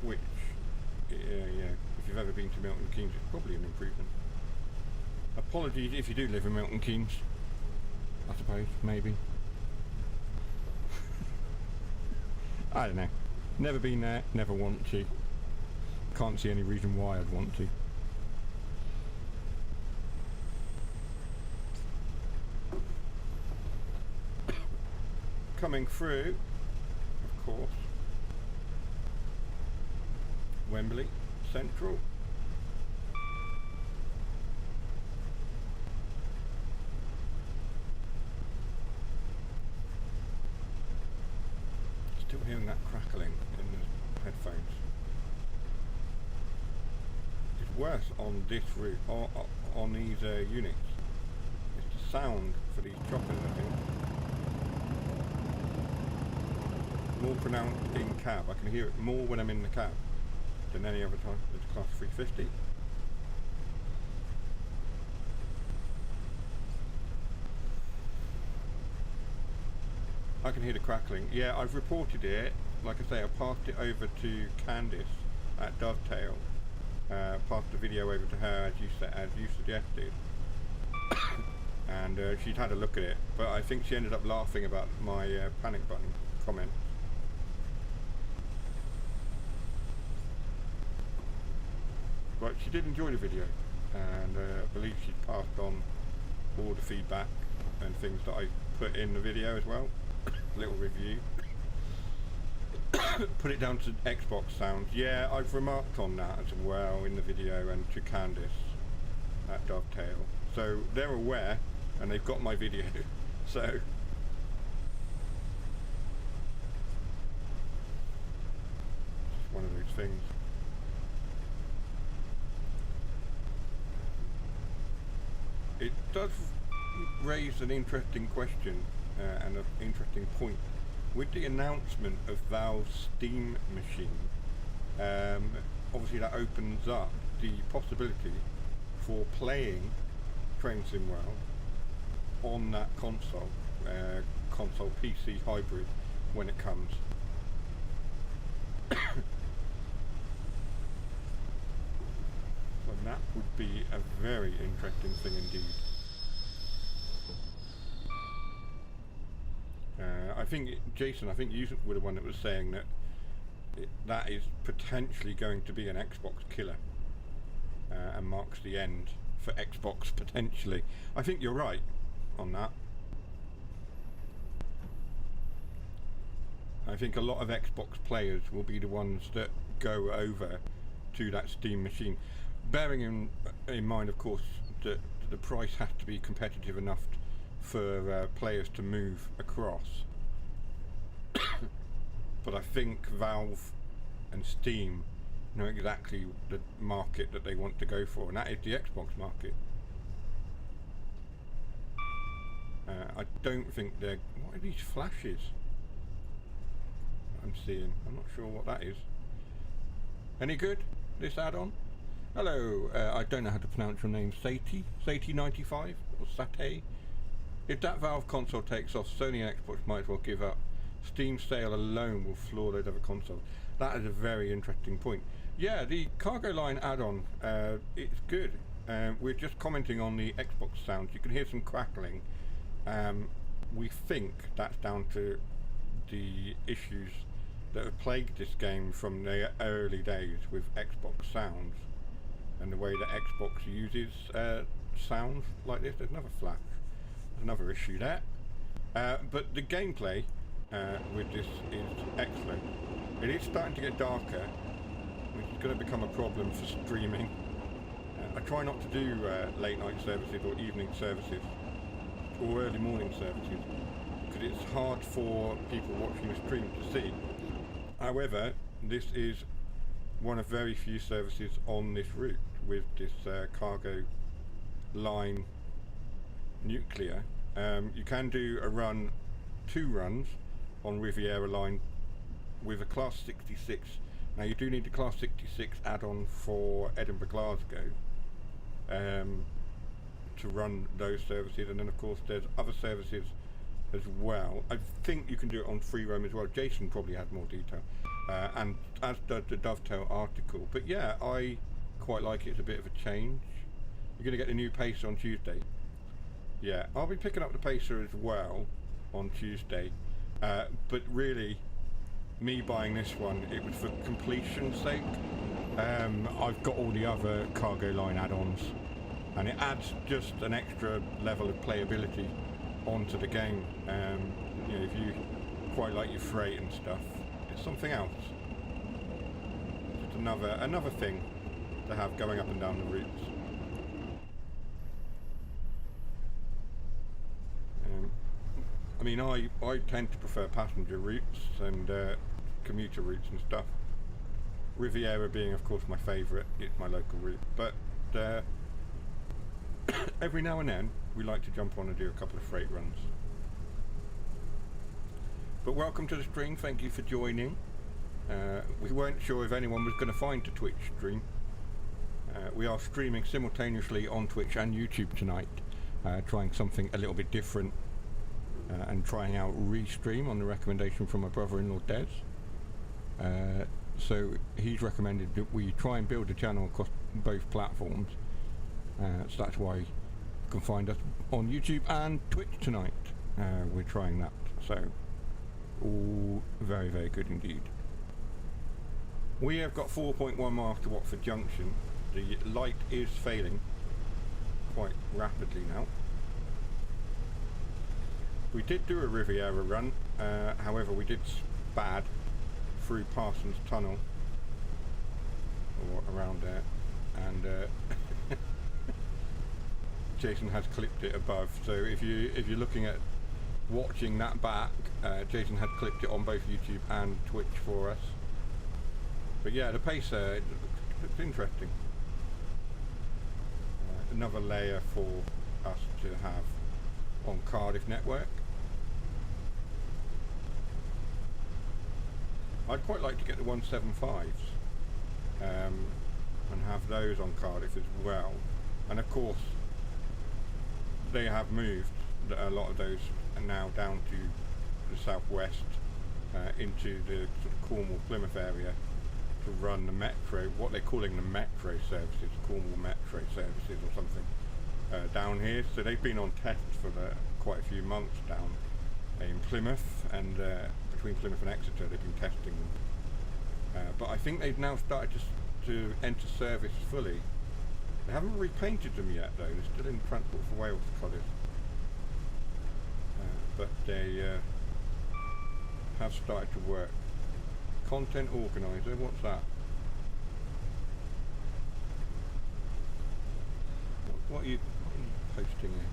which, if you've ever been to Milton Keynes, it's probably an improvement. Apologies if you do live in Milton Keynes, I suppose, maybe. I don't know. Never been there, never want to. Can't see any reason why I'd want to. Coming through, of course, Wembley Central. Still hearing that crackling in the headphones. It's worse on this route, on these units. It's the sound for these choppers, I think. More pronounced in cab. I can hear it more when I'm in the cab than any other time. It's class 350. I can hear the crackling. Yeah, I've reported it. Like I say, I passed it over to Candice at Dovetail. Passed the video over to her as you suggested. And she'd had a look at it, but I think she ended up laughing about my panic button comment. But she did enjoy the video, and I believe she passed on all the feedback and things that I put in the video as well. Little review. Put it down to Xbox sounds. Yeah, I've remarked on that as well in the video, and to Candice at Dovetail. So they're aware, and they've got my video. So it's one of those things. It does raise an interesting question and an interesting point. With the announcement of Valve's Steam machine, obviously that opens up the possibility for playing Train Sim World on that console PC hybrid when it comes. So that would be a very interesting thing indeed. I think, Jason, I think you were the one that was saying that that is potentially going to be an Xbox killer and marks the end for Xbox potentially. I think you're right on that. I think a lot of Xbox players will be the ones that go over to that Steam machine, bearing in mind, of course, that the price has to be competitive enough for players to move across. But I think Valve and Steam know exactly the market that they want to go for, and that is the Xbox market. I don't think they're... What are these flashes I'm seeing? I'm not sure what that is. Any good, this add-on? Hello, I don't know how to pronounce your name. Sati95 or Sate? If that Valve console takes off, Sony and Xbox might as well give up. Steam sale alone will floor those other consoles. That is a very interesting point. Yeah, the cargo line add-on, it's good. We're just commenting on the Xbox sounds. You can hear some crackling. We think that's down to the issues that have plagued this game from the early days with Xbox sounds and the way that Xbox uses sounds like this. There's another flash. There's another issue there. But the gameplay with this is excellent. It is starting to get darker, which is going to become a problem for streaming. I try not to do late night services or evening services or early morning services because it's hard for people watching the stream to see. However, this is one of very few services on this route with this cargo line nuclear. You can do a run, 2 runs on Riviera line with a Class 66. Now you do need the Class 66 add-on for Edinburgh Glasgow to run those services, and then of course there's other services as well. I think you can do it on free roam as well. Jason probably had more detail, and as does the Dovetail article. But yeah, I quite like it. It's a bit of a change. You're going to get the new Pacer on Tuesday. Yeah, I'll be picking up the Pacer as well on Tuesday. But really, me buying this one, it was for completion's sake. I've got all the other cargo line add-ons, and it adds just an extra level of playability onto the game. You know, if you quite like your freight and stuff, it's something else. It's another thing to have going up and down the routes. I mean, I tend to prefer passenger routes and commuter routes and stuff. Riviera being, of course, my favourite. It's my local route. But every now and then, we like to jump on and do a couple of freight runs. But welcome to the stream. Thank you for joining. We weren't sure if anyone was going to find the Twitch stream. We are streaming simultaneously on Twitch and YouTube tonight, trying something a little bit different. And trying out Restream on the recommendation from my brother-in-law Des. So he's recommended that we try and build a channel across both platforms. So that's why you can find us on YouTube and Twitch tonight. We're trying that. So all very, very good indeed. We have got 4.1 miles to Watford Junction. The light is failing quite rapidly now. We did do a Riviera run, however we did spad through Parsons Tunnel, or around there, and Jason has clipped it above, so if you're looking at watching that back, Jason had clipped it on both YouTube and Twitch for us. But yeah, the Pacer, it's interesting. Another layer for us to have on Cardiff network. I'd quite like to get the 175s and have those on Cardiff as well. And of course, they have moved a lot of those are now down to the southwest into the sort of Cornwall Plymouth area to run the metro, what they're calling the metro services, Cornwall Metro services or something, down here. So they've been on test for quite a few months down in Plymouth, and between Plymouth and Exeter they've been testing them. But I think they've now started to enter service fully. They haven't repainted them yet though, they're still in Transport for Wales colours. But they have started to work. Content organiser, what's that? What are you posting here?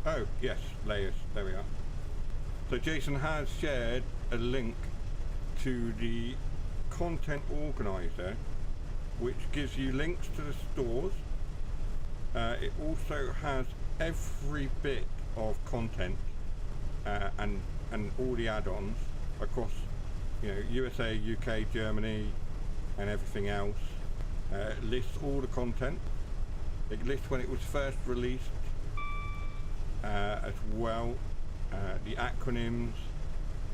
Oh, yes, layers, there we are. So Jason has shared a link to the content organizer, which gives you links to the stores. It also has every bit of content and all the add-ons across, you know, USA, UK, Germany, and everything else. Lists all the content. It lists when it was first released as well, the acronyms,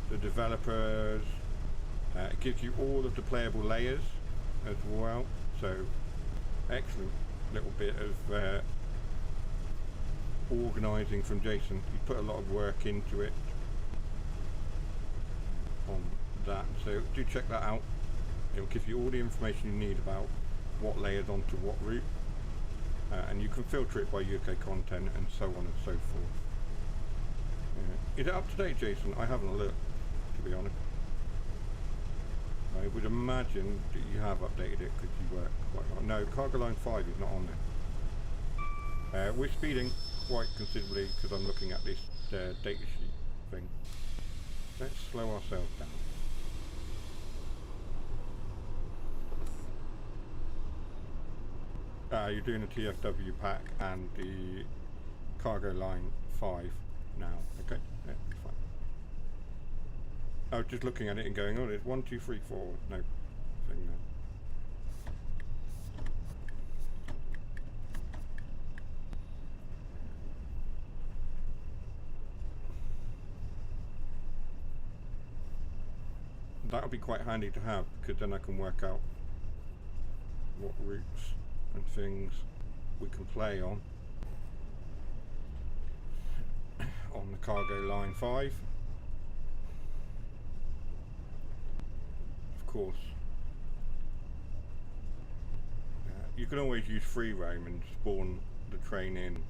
the developers. It gives you all of the playable layers as well. So excellent little bit of organising from Jason. He put a lot of work into it on that, so do check that out. It will give you all the information you need about what layers onto what route, and you can filter it by UK content and so on and so forth. Is it up to date, Jason? I haven't looked, to be honest. I would imagine that you have updated it because you work quite hard. No, Cargo Line 5 is not on there. We're speeding quite considerably because I'm looking at this data sheet thing. Let's slow ourselves down. You're doing a TFW pack and the Cargo Line 5 now. Okay, yeah, fine. I was just looking at it and going, oh, there's 1, 2, 3, 4. No thing there. That would be quite handy to have, because then I can work out what routes and things we can play on the Cargo Line 5. Of course, you can always use free roam and spawn the train in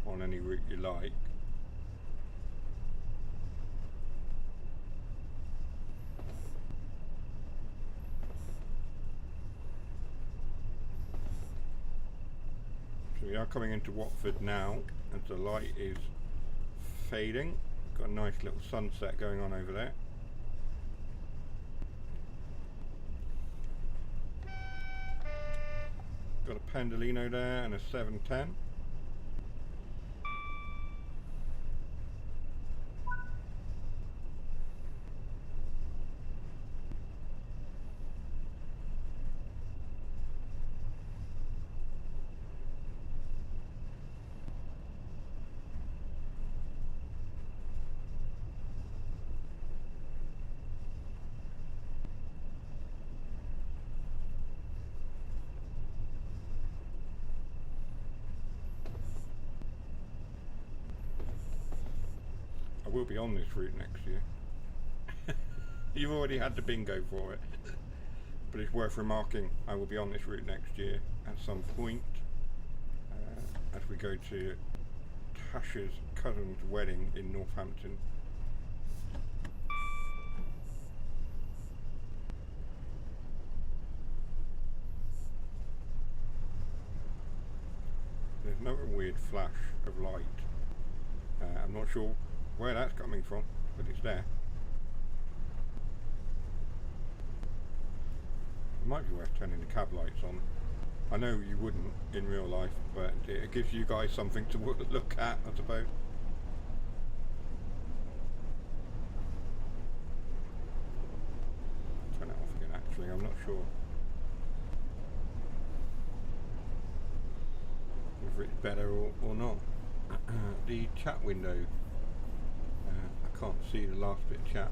on any route you like. We are coming into Watford now as the light is fading. Got a nice little sunset going on over there. Got a Pendolino there and a 710. I will be on this route next year. You've already had the bingo for it, but it's worth remarking I will be on this route next year at some point as we go to Tasha's cousin's wedding in Northampton. There's another weird flash of light. I'm not sure where that's coming from, but it's there. It might be worth turning the cab lights on. I know you wouldn't in real life, but it gives you guys something to look at, I suppose. Turn it off again, actually, I'm not sure whether it's better or not. The chat window, I can't see the last bit of chat.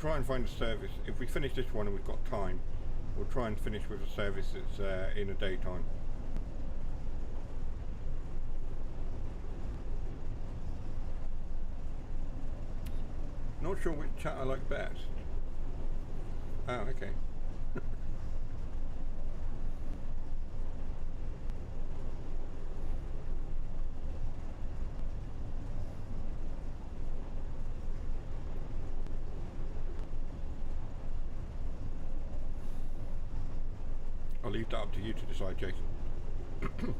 try and find a service. If we finish this one and we've got time, we'll try and finish with a service that's in the daytime. Not sure which chat I like best. Oh, okay. I'll leave that up to you to decide, Jason.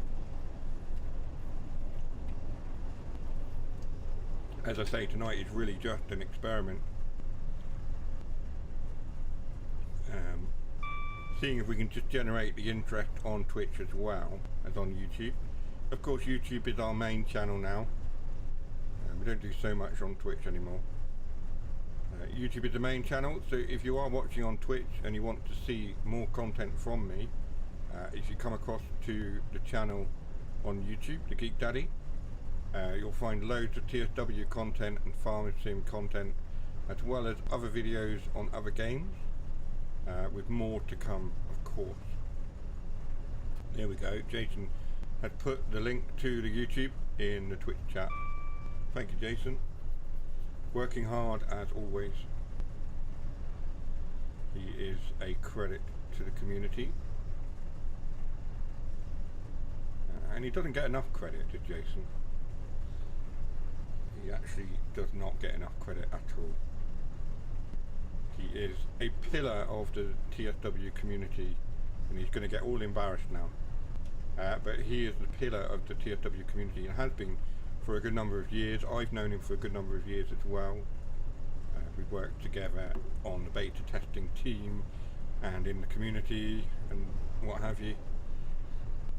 As I say, tonight is really just an experiment. Seeing if we can just generate the interest on Twitch as well as on YouTube. Of course, YouTube is our main channel now. We don't do so much on Twitch anymore. YouTube is the main channel, so if you are watching on Twitch and you want to see more content from me, if you come across to the channel on YouTube, The Geek Daddy, you'll find loads of TSW content and farm sim content, as well as other videos on other games, with more to come, of course. There we go. Jason had put the link to the YouTube in the Twitch chat. Thank you, Jason. Working hard as always. He is a credit to the community. And he doesn't get enough credit, does Jason? He actually does not get enough credit at all. He is a pillar of the TSW community, and he's going to get all embarrassed now. But he is the pillar of the TSW community and has been for a good number of years. I've known him for a good number of years as well. We've worked together on the beta testing team and in the community and what have you.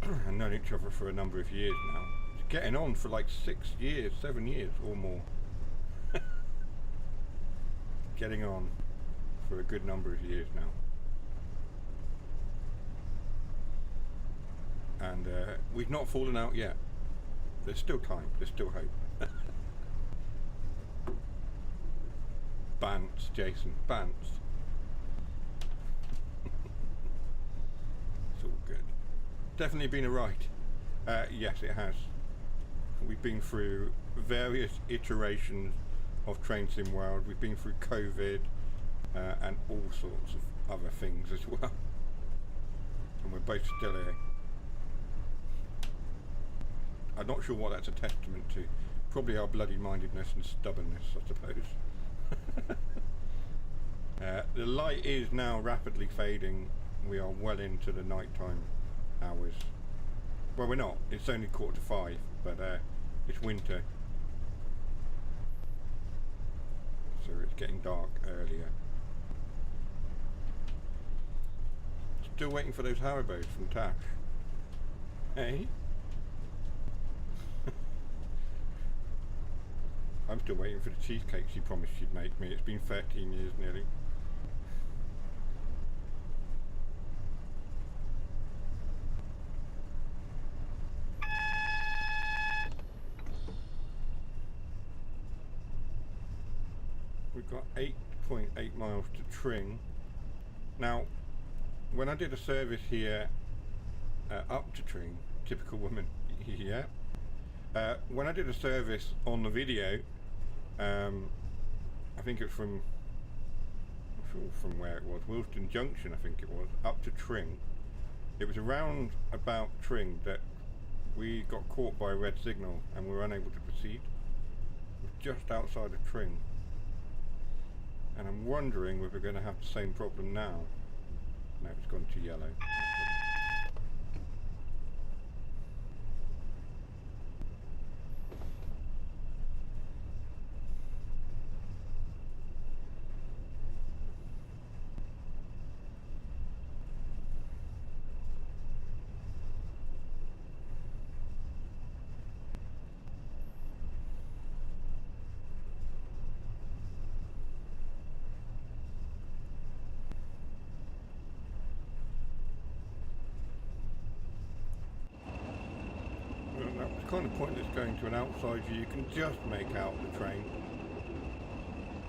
And known each other for a number of years now. It's getting on for like 6 years, 7 years or more. Getting on for a good number of years now. And we've not fallen out yet. There's still time, there's still hope. Bants, Jason, bants. It's all good. Definitely been a ride. Yes, it has. We've been through various iterations of Train Sim World. We've been through COVID and all sorts of other things as well. And we're both still here. I'm not sure what that's a testament to. Probably our bloody-mindedness and stubbornness, I suppose. The light is now rapidly fading. We are well into the nighttime hours. Well, we're not. It's only 4:45, but it's winter. So it's getting dark earlier. Still waiting for those Haribos from Tash. Hey? I'm still waiting for the cheesecake she promised she'd make me. It's been 13 years nearly. We've got 8.8 miles to Tring. Now, when I did a service here up to Tring, typical woman, yeah. When I did a service on the video, I think it was from where it was, Wilston Junction I think it was, up to Tring. It was around about Tring that we got caught by a red signal and we were unable to proceed. It was just outside of Tring. And I'm wondering whether we're going to have the same problem now. No, it's gone to yellow. It's kind of pointless going to an outside view. You can just make out the train,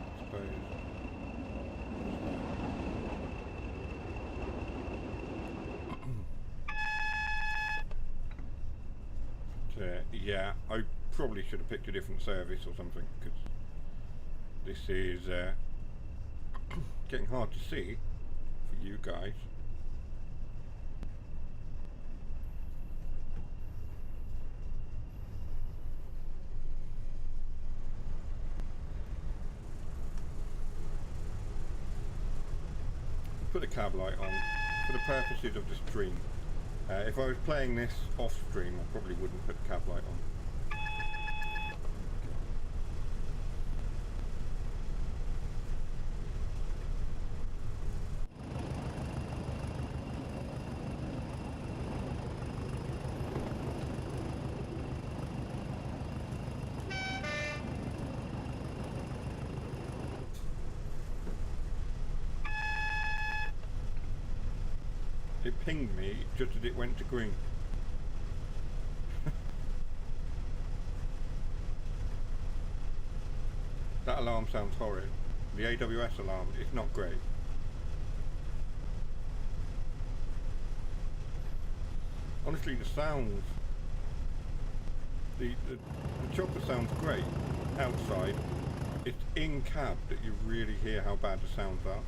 I suppose. Yeah, I probably should have picked a different service or something, because this is getting hard to see for you guys. Put the cab light on for the purposes of the stream. If I was playing this off stream, I probably wouldn't put the cab light on. It pinged me just as it went to green. That alarm sounds horrid. The AWS alarm is not great. Honestly, the sounds, the chopper sounds great outside. It's in cab that you really hear how bad the sounds are.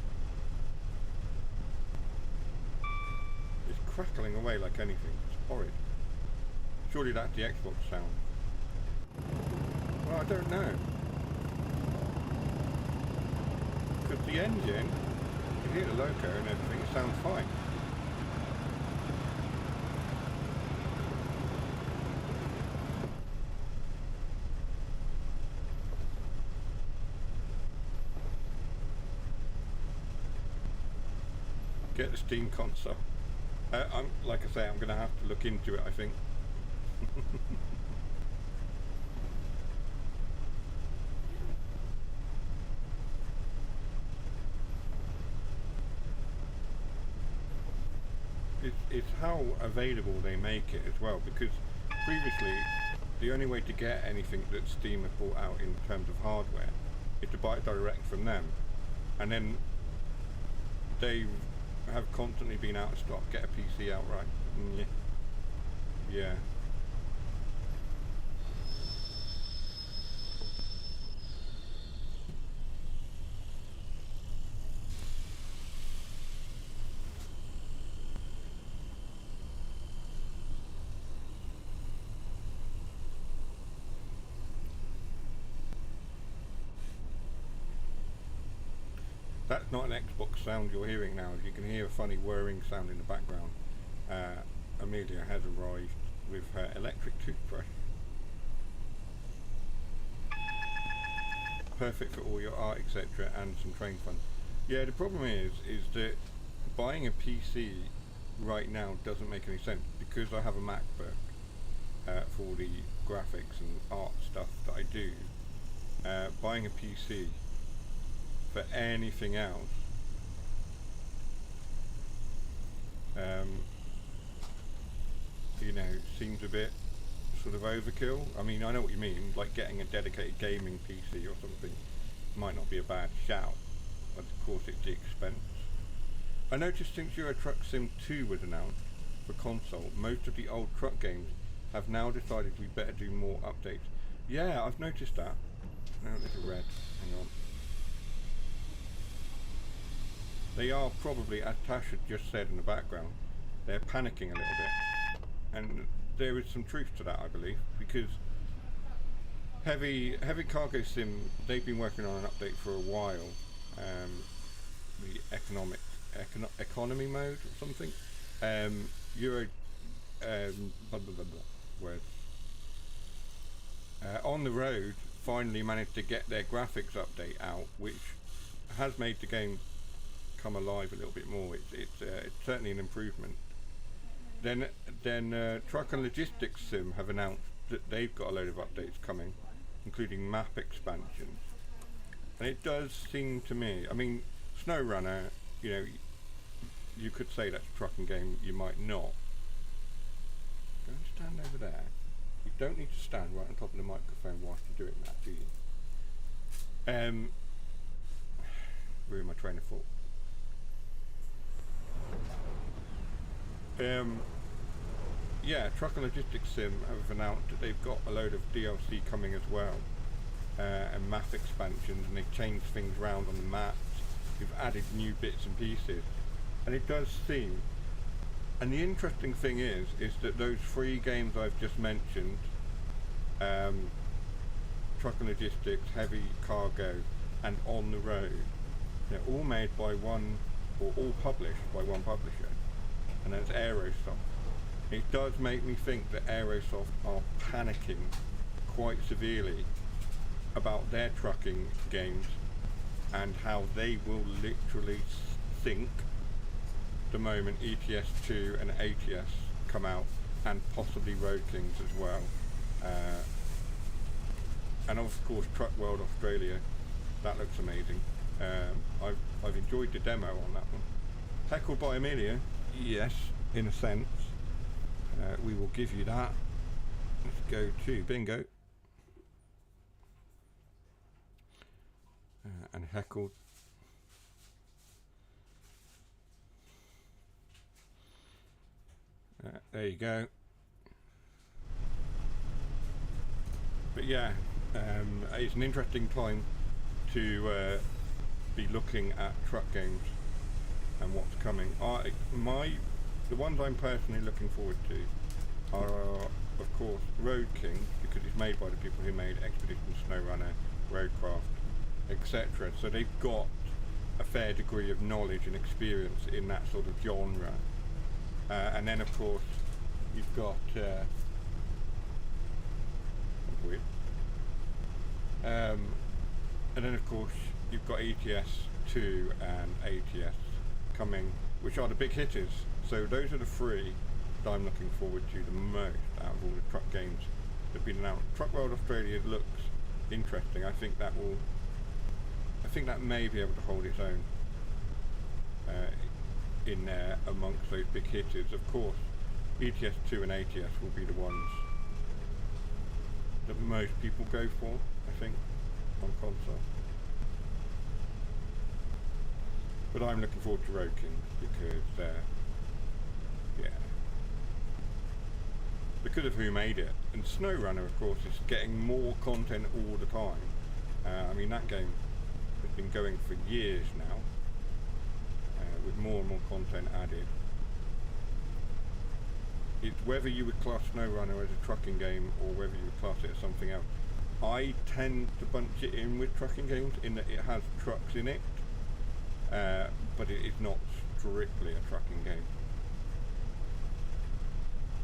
It's crackling away like anything. It's horrid. Surely that's the Xbox sound. Well, I don't know. Because the engine, you hear the loco and everything, it sounds fine. Get the Steam console. Like I say, I'm going to have to look into it, I think. It's how available they make it as well, because previously the only way to get anything that Steam have brought out in terms of hardware is to buy it direct from them, and then they have constantly been out of stock. Get a PC outright. Yeah. That's not an Xbox sound you're hearing now. You can hear a funny whirring sound in the background. Amelia has arrived with her electric toothbrush. Perfect for all your art, etc., and some train fun. Yeah, the problem is that buying a PC right now doesn't make any sense, because I have a MacBook for all the graphics and art stuff that I do. Buying a PC for anything else you know, seems a bit sort of overkill. I mean, I know what you mean, like getting a dedicated gaming PC or something might not be a bad shout, but of course it's the expense. I noticed since Euro Truck Sim 2 was announced for console, most of the old truck games have now decided we better do more updates. Yeah, I've noticed that. No, little red, hang on. They are probably, as Tash had just said in the background, they're panicking a little bit. And there is some truth to that, I believe, because Heavy Cargo Sim, they've been working on an update for a while. The economy mode or something. Euro blah, blah, blah, blah, words. On the Road finally managed to get their graphics update out, which has made the game come alive a little bit more. It's certainly an improvement. Then Truck and Logistics Sim have announced that they've got a load of updates coming, including map expansions. And it does seem to me, I mean, SnowRunner, you know, you could say that's a trucking game, you might not. Go and stand over there. You don't need to stand right on top of the microphone whilst you're doing that, do you? Ruin my train of thought. yeah, Truck and Logistics Sim have announced that they've got a load of DLC coming as well, and map expansions, and they've changed things around on the maps. They've added new bits and pieces, and it does seem. And the interesting thing is that those 3 games I've just mentioned, Truck and Logistics, Heavy Cargo, and On the Road, they're all made by one, or all published by one publisher, and that's Aerosoft. It does make me think that Aerosoft are panicking quite severely about their trucking games and how they will literally sink the moment ETS2 and ATS come out, and possibly Road Kings as well. And of course Truck World Australia, that looks amazing. I've enjoyed the demo on that one. Heckled by Amelia, yes, in a sense. We will give you that. Let's go to bingo. And heckled. There you go. But yeah, it's an interesting time to be looking at truck games and what's coming. The ones I'm personally looking forward to are, of course, Road Kings, because it's made by the people who made Expedition, SnowRunner, Roadcraft, etc. So they've got a fair degree of knowledge and experience in that sort of genre. And then, of course, you've got weird. And then, of course, you've got ETS2 and ATS coming, which are the big hitters. So those are the 3 that I'm looking forward to the most out of all the truck games that have been announced. Truck World Australia looks interesting. I think that may be able to hold its own in there amongst those big hitters. Of course, ETS2 and ATS will be the ones that most people go for, I think, on console. But I'm looking forward to Road Kings because, yeah, because of who made it. And SnowRunner, of course, is getting more content all the time. I mean, that game has been going for years now, with more and more content added. It's whether you would class SnowRunner as a trucking game or whether you would class it as something else. I tend to bunch it in with trucking games in that it has trucks in it, but it is not strictly a trucking game.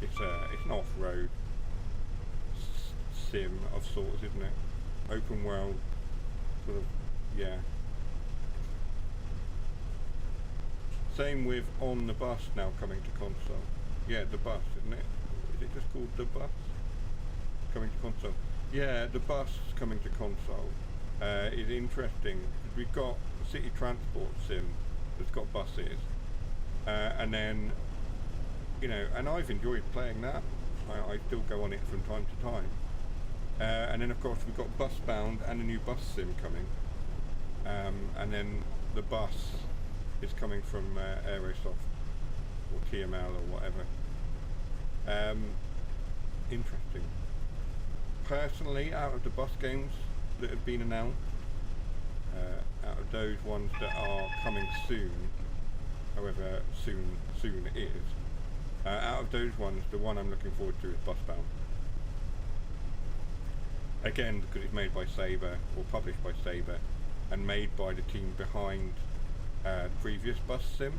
It's an off-road sim of sorts, isn't it? Open world, sort of, yeah. Same with On the Bus now coming to console. Yeah, The Bus, isn't it? Is it just called The Bus? Coming to console. Yeah, The Bus coming to console is interesting. We've got a city transport sim that's got buses, and then, you know, and I've enjoyed playing that. I still go on it from time to time. And then, of course, we've got Busbound and a new bus sim coming. And then The Bus is coming from Aerosoft or TML or whatever. Interesting. Personally, out of the bus games that have been announced, out of those ones that are coming soon, however soon it is, out of those ones, the one I'm looking forward to is Busbound. Again, because it's made by Saber, or published by Saber, and made by the team behind the previous Bus Sim.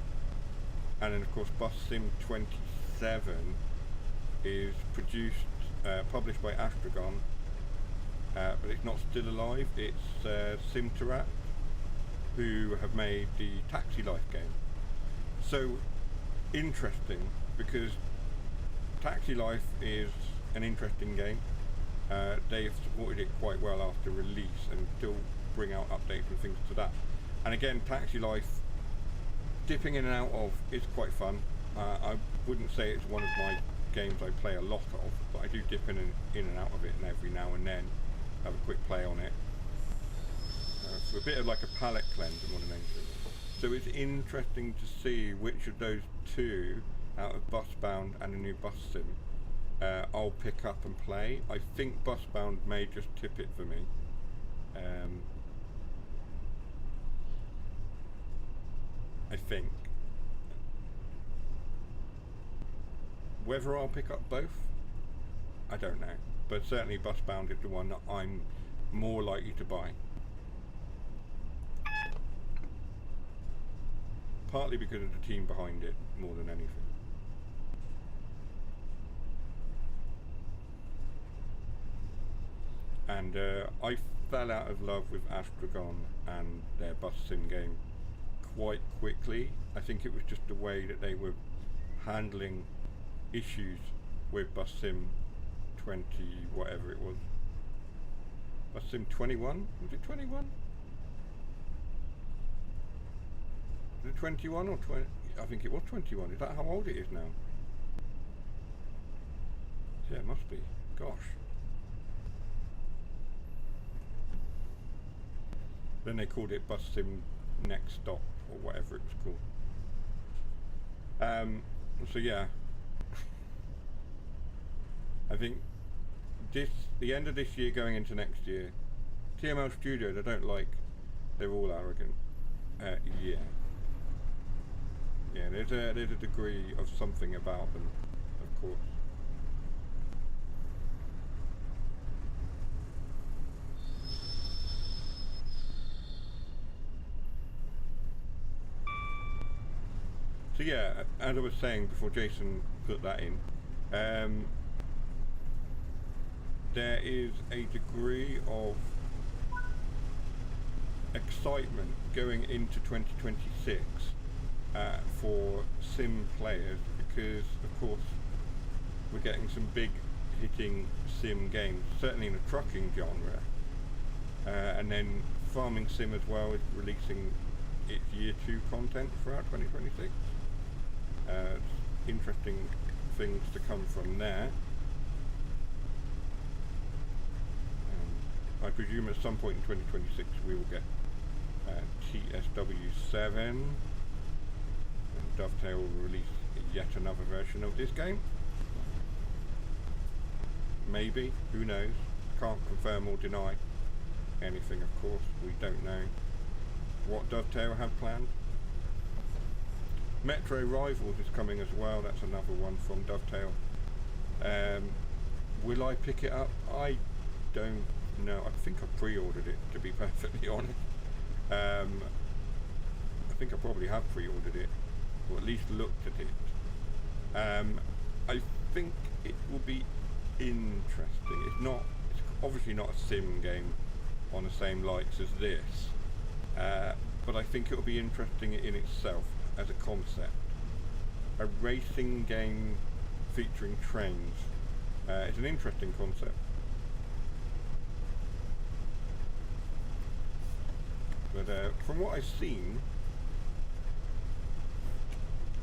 And then, of course, Bus Sim 27 is produced, published by Astragon, but it's not still alive. It's Simterat, who have made the Taxi Life game. So interesting, because Taxi Life is an interesting game. They have supported it quite well after release and still bring out updates and things to that. And again, Taxi Life, dipping in and out of is quite fun. I wouldn't say it's one of my games I play a lot of, but I do dip in and out of it, and every now and then have a quick play on it. So a bit of like a palate cleanse more than anything. So it's interesting to see which of those two, out of Busbound and a new Bus Sim, I'll pick up and play. I think Busbound may just tip it for me. I think. Whether I'll pick up both, I don't know. But certainly Busbound is the one that I'm more likely to buy. Partly because of the team behind it, more than anything. And I fell out of love with Astragon and their bus sim game quite quickly. I think it was just the way that they were handling issues with bus sim 20 whatever it was. Bus sim 21? Was it 21? Was it 21 or 20? I think it was 21. Is that how old it is now? Yeah, it must be. Gosh. Then they called it Bus Sim Next Stop or whatever it was called. So yeah, I think the end of this year going into next year, TML Studios, I don't like, they're all arrogant. Yeah. Yeah, there's a degree of something about them, of course. So yeah, as I was saying before Jason put that in, there is a degree of excitement going into 2026 for sim players, because of course we're getting some big hitting sim games, certainly in the trucking genre, and then Farming Sim as well is releasing its year 2 content throughout 2026. Interesting things to come from there. I presume at some point in 2026 we will get TSW7, and Dovetail will release yet another version of this game. Maybe, who knows? Can't confirm or deny anything, of course. We don't know what Dovetail have planned. Metro Rivals is coming as well. That's another one from Dovetail. Will I pick it up? I don't know. I think I pre-ordered it, to be perfectly honest. I think I probably have pre-ordered it, or at least looked at it. I think it will be interesting. It's obviously not a sim game on the same likes as this, but I think it will be interesting in itself as a concept. A racing game featuring trains. It's an interesting concept. But from what I've seen,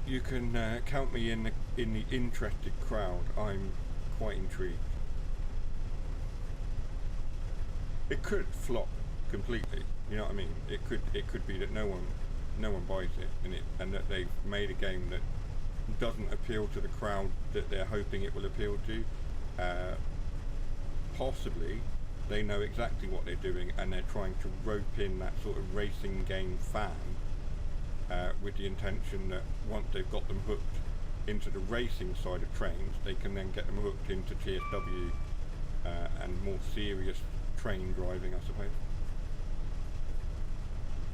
you can count me in the interested crowd. I'm quite intrigued. It could flop completely. You know what I mean? It could be that no one buys it, and that they've made a game that doesn't appeal to the crowd that they're hoping it will appeal to. Possibly they know exactly what they're doing, and they're trying to rope in that sort of racing game fan with the intention that once they've got them hooked into the racing side of trains, they can then get them hooked into TSW and more serious train driving, I suppose.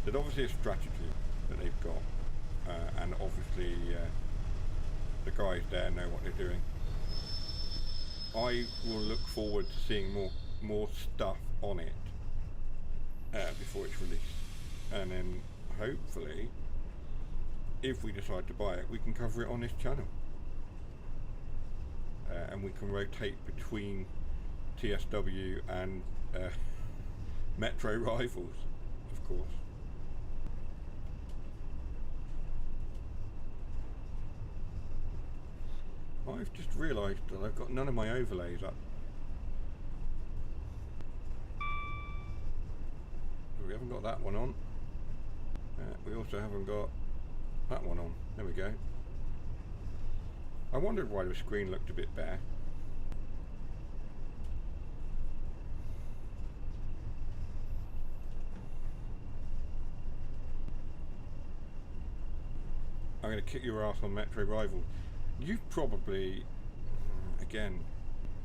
There's obviously a strategy that they've got, and obviously the guys there know what they're doing. I will look forward to seeing more stuff on it before it's released, and then hopefully, if we decide to buy it, we can cover it on this channel, and we can rotate between TSW and Metro Rivals, of course. I've just realised that I've got none of my overlays up. We haven't got that one on. We also haven't got that one on. There we go. I wondered why the screen looked a bit bare. I'm going to kick your ass on Metro Rivals. You've probably, again,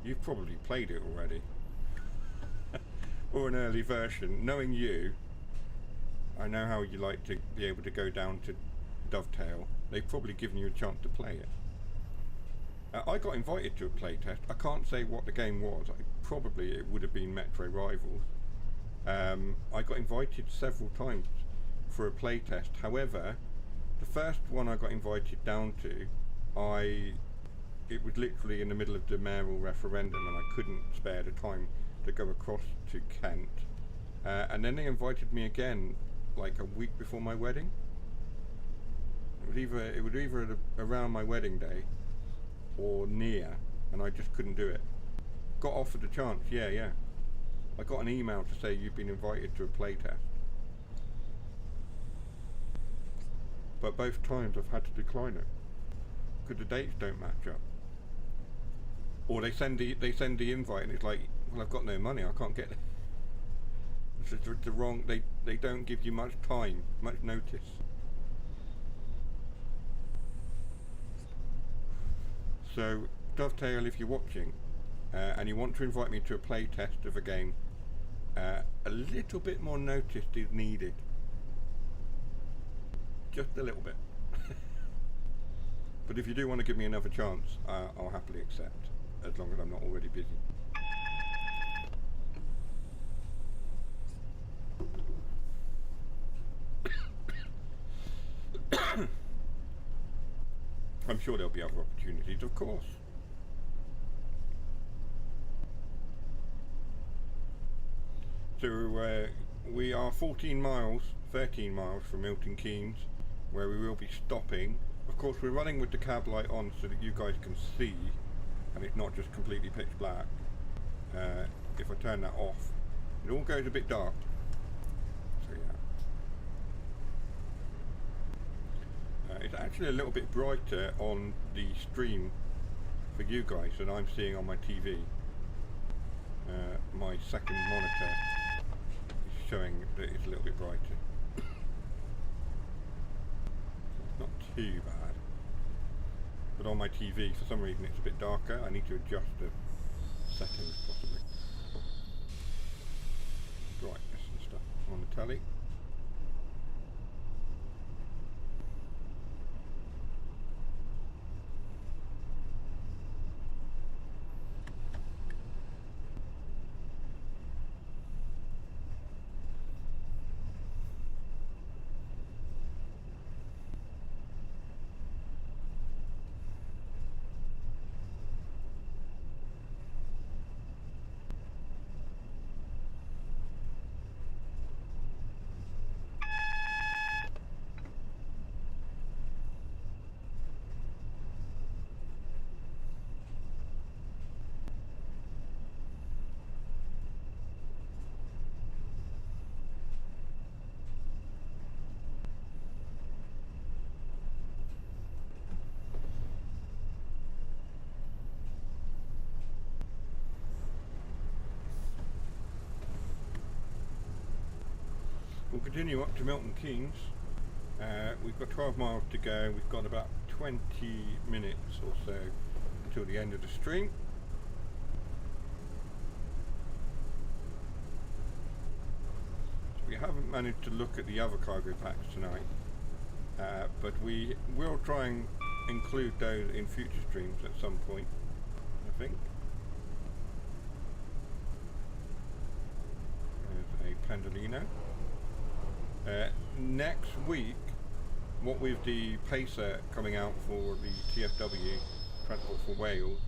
you've probably played it already. Or an early version. Knowing you, I know how you like to be able to go down to Dovetail. They've probably given you a chance to play it. I got invited to a playtest. I can't say what the game was. Probably it would have been Metro Rivals. I got invited several times for a playtest. However, the first one I got invited down to, it was literally in the middle of the mayoral referendum and I couldn't spare the time to go across to Kent. And then they invited me again like a week before my wedding. It was either around my wedding day or near, and I just couldn't do it. Got offered a chance, yeah. I got an email to say you've been invited to a playtest. But both times I've had to decline it because the dates don't match up. Or they send the invite and it's like, well, I've got no money, I can't get it. It's the wrong. They don't give you much time, much notice. So Dovetail, if you're watching and you want to invite me to a play test of a game, a little bit more notice is needed. Just a little bit. But if you do want to give me another chance, I'll happily accept, as long as I'm not already busy. I'm sure there'll be other opportunities, of course. So we are 13 miles from Milton Keynes, where we will be stopping. Of course, we're running with the cab light on so that you guys can see, and it's not just completely pitch black. If I turn that off, it all goes a bit dark. So yeah. It's actually a little bit brighter on the stream for you guys than I'm seeing on my TV. My second monitor is showing that it's a little bit brighter. It's not too bad. But on my TV, for some reason, it's a bit darker. I need to adjust the settings, possibly. Brightness and stuff on the telly. We'll continue up to Milton Keynes. We've got 12 miles to go. We've got about 20 minutes or so until the end of the stream. So we haven't managed to look at the other cargo packs tonight, but we will try and include those in future streams at some point, I think. There's a Pendolino. Next week, what with the Pacer coming out for the TFW, Transport for Wales,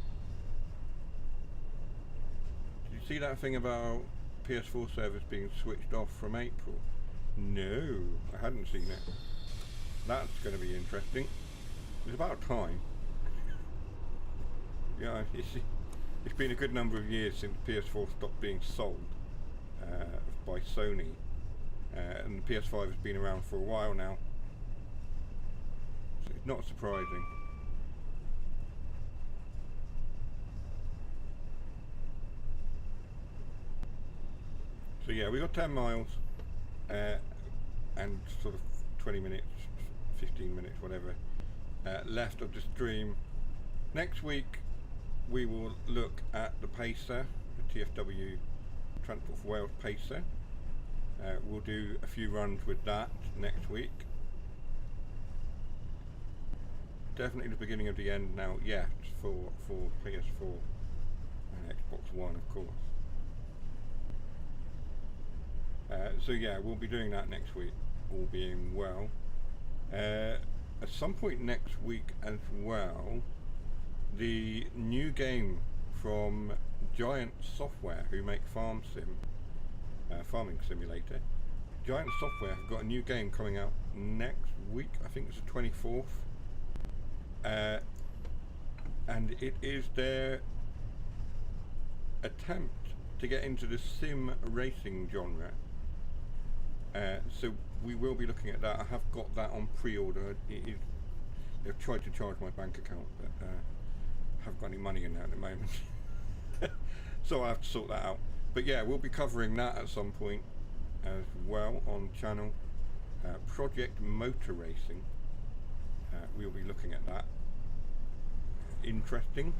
did you see that thing about PS4 service being switched off from April? No, I hadn't seen it. That's going to be interesting. It's about time. Yeah, it's been a good number of years since PS4 stopped being sold by Sony. And the PS5 has been around for a while now, so it's not surprising. So yeah, we got 10 miles and sort of 20 minutes, 15 minutes, whatever, left of the stream. Next week we will look at the Pacer, the TFW Transport for Wales Pacer. We'll do a few runs with that next week. Definitely the beginning of the end now, yes, for PS4 and Xbox One, of course. So yeah, we'll be doing that next week, all being well. At some point next week as well, the new game from Giant Software, who make farming simulator. Giant Software have got a new game coming out next week. I think it's the 24th, and it is their attempt to get into the sim racing genre. So we will be looking at that. I have got that on pre-order. They've tried to charge my bank account, but I haven't got any money in there at the moment. So I have to sort that out. But yeah, we'll be covering that at some point as well on channel. Project Motor Racing. We'll be looking at that. Interesting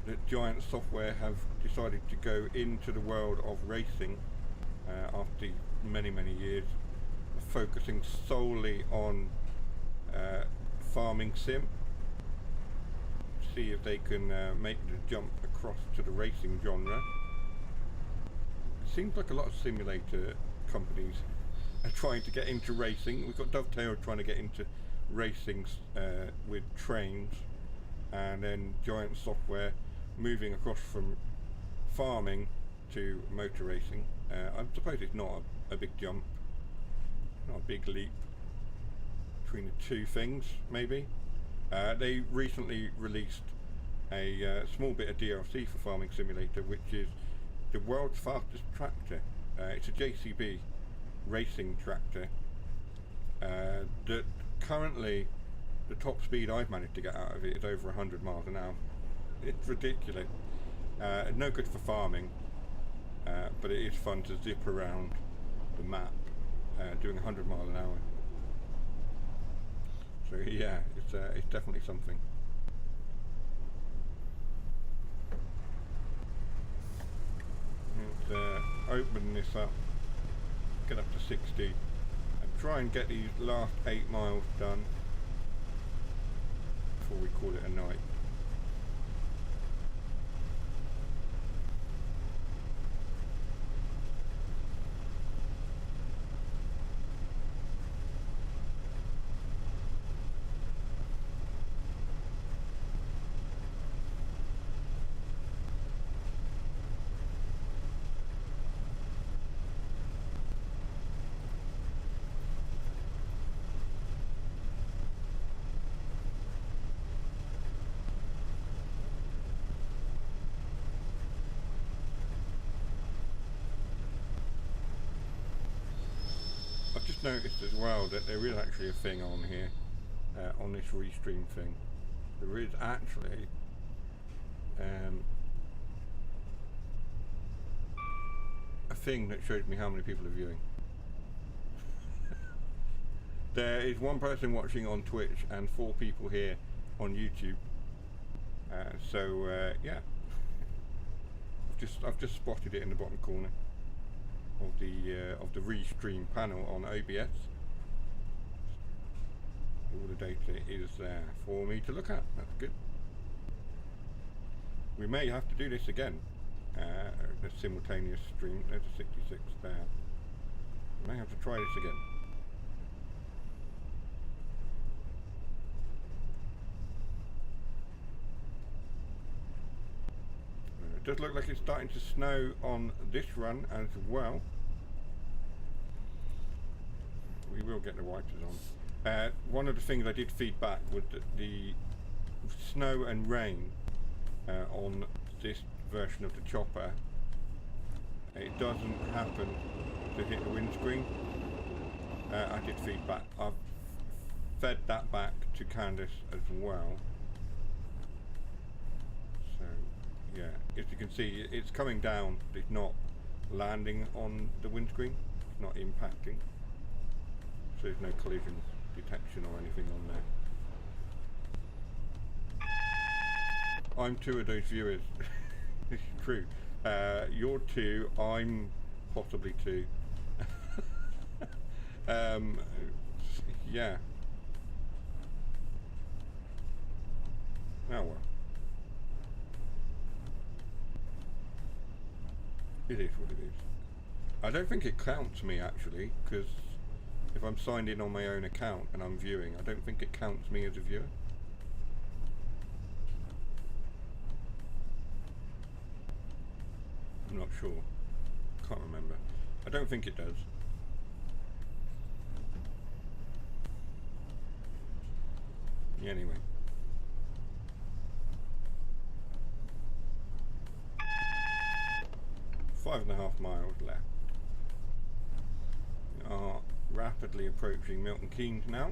that Giant Software have decided to go into the world of racing after many years, focusing solely on farming sim. See if they can make the jump across to the racing genre. Seems like a lot of simulator companies are trying to get into racing. We've got Dovetail trying to get into racing with trains, and then Giant Software moving across from farming to motor racing. I suppose it's not a big jump, not a big leap between the two things, maybe. They recently released a small bit of DLC for Farming Simulator, which is the world's fastest tractor. It's a JCB racing tractor that currently the top speed I've managed to get out of it is over 100 miles an hour. It's ridiculous. No good for farming, but it is fun to zip around the map doing 100 miles an hour. So yeah, it's definitely something. Let's open this up, get up to 60, and try and get these last 8 miles done before we call it a night. I've just noticed as well that there is actually a thing on here, on this restream thing. There is actually a thing that shows me how many people are viewing. There is 1 person watching on Twitch and 4 people here on YouTube. So yeah, I've just spotted it in the bottom corner of the restream panel on OBS. All the data is there for me to look at. That's good. We may have to do this again. The simultaneous stream. There's a 66 there. We may have to try this again. It does look like it's starting to snow on this run as well. We will get the wipers on. One of the things I did feed back was that the snow and rain on this version of the chopper, it doesn't happen to hit the windscreen. I did feed back. I've fed that back to Candice as well. So yeah, as you can see, it's coming down. It's not landing on the windscreen. It's not impacting. So there's no collision detection or anything on there. I'm two of those viewers. It's true. You're two, I'm possibly two. Yeah. Oh well. It is what it is. I don't think it counts me actually, because if I'm signed in on my own account and I'm viewing, I don't think it counts me as a viewer. I'm not sure. Can't remember. I don't think it does. Anyway. Five and a half miles left. We are rapidly approaching Milton Keynes now,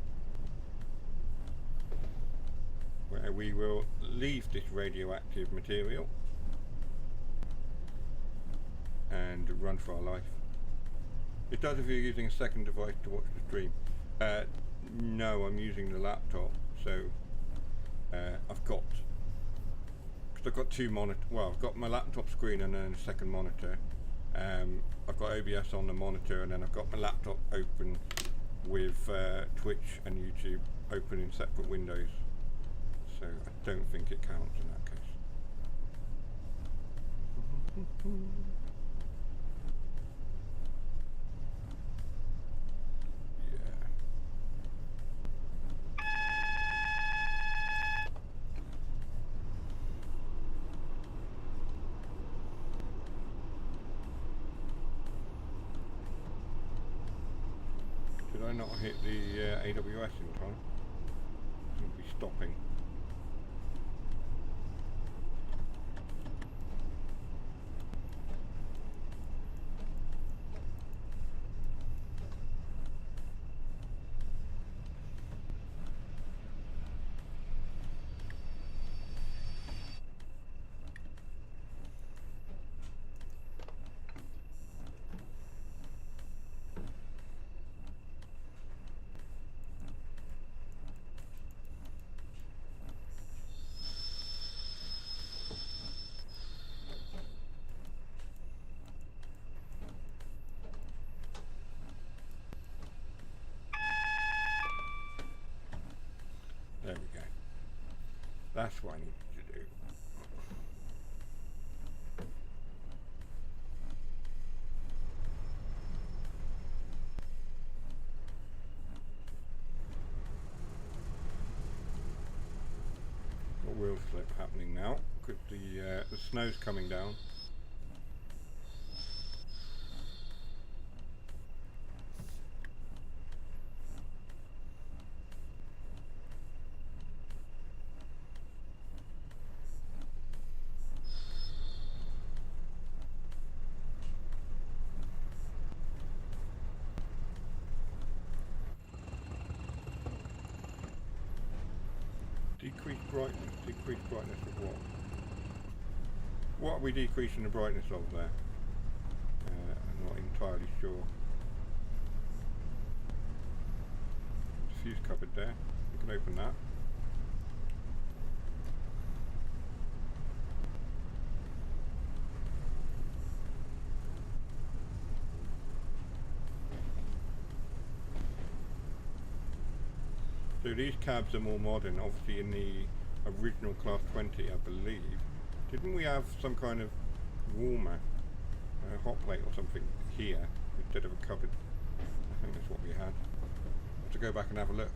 where we will leave this radioactive material and run for our life. It does if you're using a second device to watch the stream. No, I'm using the laptop, so I've got two monitors. Well, I've got my laptop screen and then a second monitor. I've got OBS on the monitor, and then I've got my laptop open with Twitch and YouTube open in separate windows. So I don't think it counts in that case. Did I not hit the AWS in time? Seems to be stopping. There we go. That's what I need to do. Got wheel slip happening now because the snow's coming down. Decrease brightness of what? What are we decreasing the brightness of there? I'm not entirely sure. Fuse cupboard there. You can open that. So these cabs are more modern, obviously in the original Class 20 I believe. Didn't we have some kind of warmer, hot plate or something here instead of a cupboard? I think that's what we had. I'll have to go back and have a look.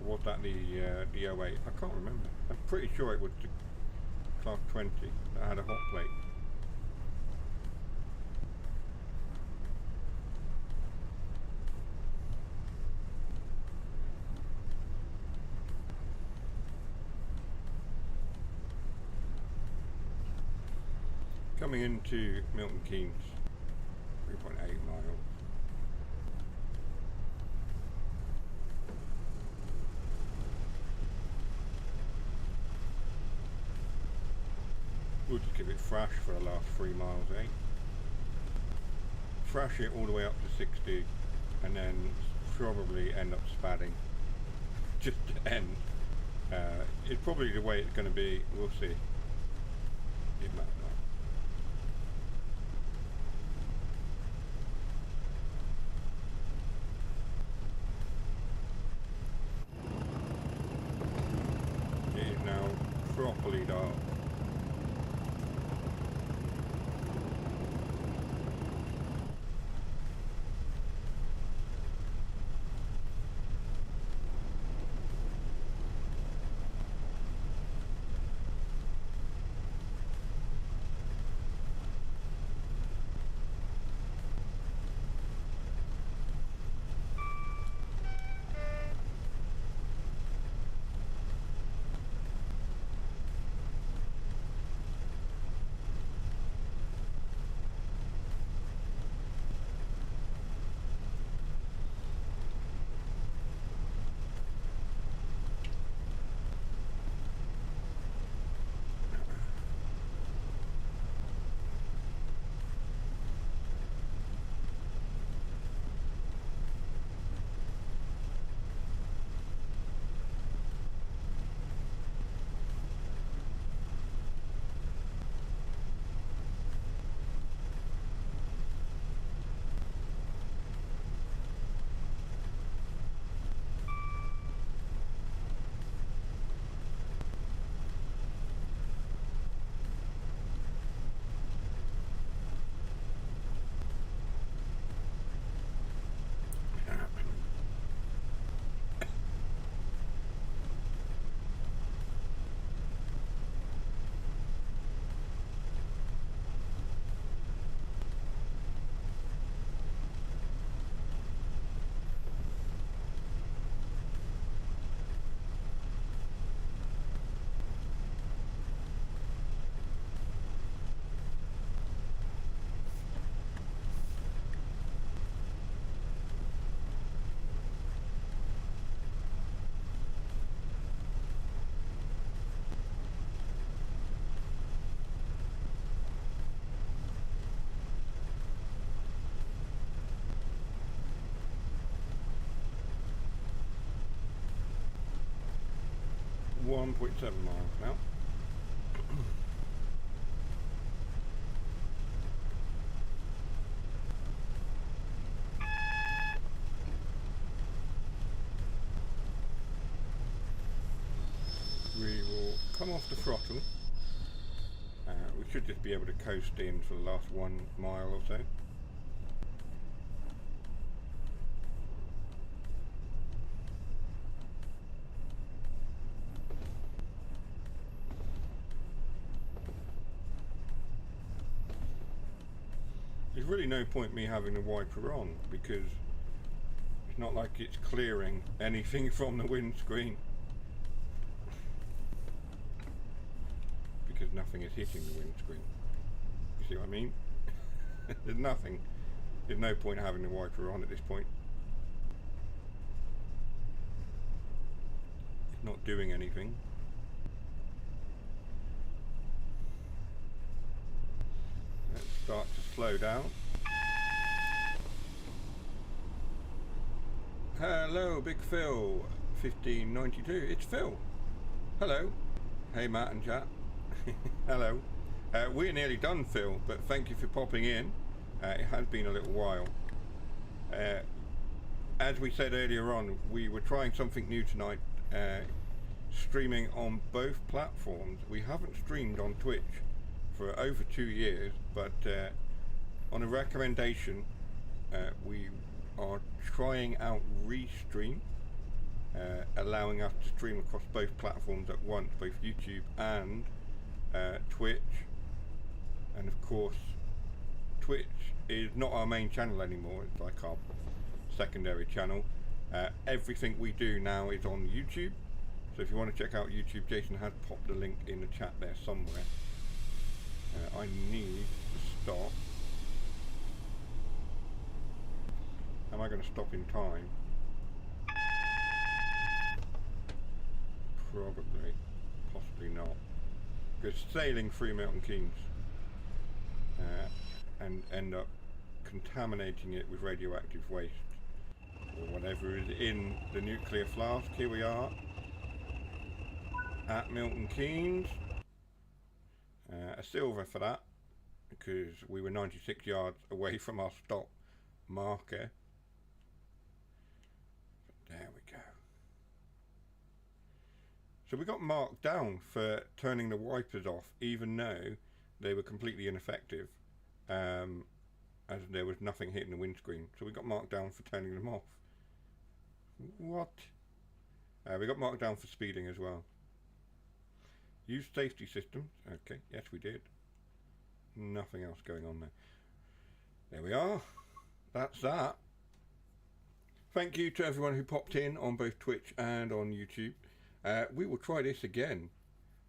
Or was that the 08? I can't remember. I'm pretty sure it was the Class 20 that had a hot plate. Coming into Milton Keynes, 3.8 miles. We'll just give it thrash for the last 3 miles, eh? Thrash it all the way up to 60 and then probably end up spadding. just end. It's probably the way it's going to be. We'll see. It might not. It is now properly dark. .7 miles now. We will come off the throttle. We should just be able to coast in for the last 1 mile or so. There's really no point me having the wiper on because it's not like it's clearing anything from the windscreen, because nothing is hitting the windscreen. You see what I mean? There's nothing. There's no point having the wiper on at this point. It's not doing anything. Let's start to slow down. Hello, Big Phil, 1592. It's Phil. Hello. Hey, Matt and chat. Hello. We're nearly done, Phil, but thank you for popping in. It has been a little while. As we said earlier on, we were trying something new tonight, streaming on both platforms. We haven't streamed on Twitch for over 2 years, but on a recommendation, we are trying out Restream, allowing us to stream across both platforms at once, both YouTube and Twitch. And of course, Twitch is not our main channel anymore, it's like our secondary channel. Everything we do now is on YouTube, so if you want to check out YouTube, Jason has popped the link in the chat there somewhere. I need to stop. Am I going to stop in time? Probably. Possibly not. Because sailing through Milton Keynes and end up contaminating it with radioactive waste or whatever is in the nuclear flask. Here we are at Milton Keynes. A silver for that, because we were 96 yards away from our stop marker. But there we go. So we got marked down for turning the wipers off, even though they were completely ineffective, as there was nothing hitting the windscreen. So we got marked down for turning them off. What? We got marked down for speeding as well. Use safety systems. Okay, yes we did. Nothing else going on there. There we are. That's that. Thank you to everyone who popped in on both Twitch and on YouTube. We will try this again.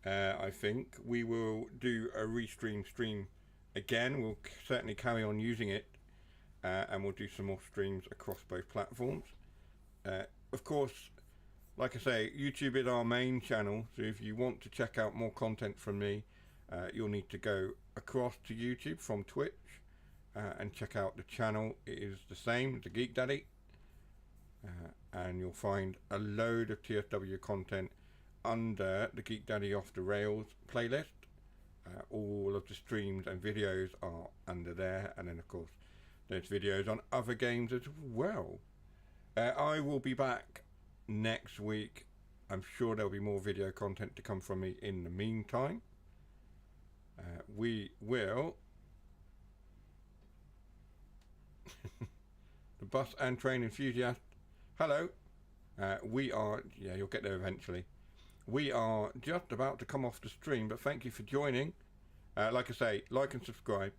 I think we will do a restream stream again. We'll certainly carry on using it, and we'll do some more streams across both platforms. Of course, like I say, YouTube is our main channel, so if you want to check out more content from me, you'll need to go across to YouTube from Twitch and check out the channel. It is the same, The Geek Daddy, and you'll find a load of TSW content under the Geek Daddy Off the Rails playlist. All of the streams and videos are under there, and then of course there's videos on other games as well. I will be back next week. I'm sure there'll be more video content to come from me in the meantime. We will the bus and train enthusiast, hello. We are, yeah, you'll get there eventually. We are just about to come off the stream, but thank you for joining. Like I say, like and subscribe,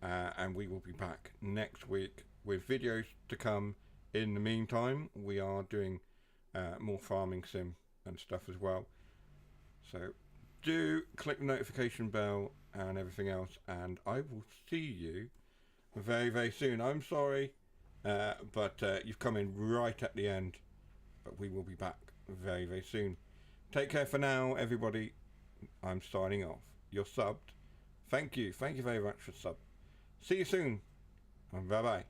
and we will be back next week with videos to come. In the meantime, we are doing more farming sim and stuff as well. So do click the notification bell and everything else, and I will see you very, very soon. I'm sorry, but you've come in right at the end, but we will be back very, very soon. Take care for now, everybody. I'm signing off. You're subbed. Thank you very much for sub. See you soon, and bye bye.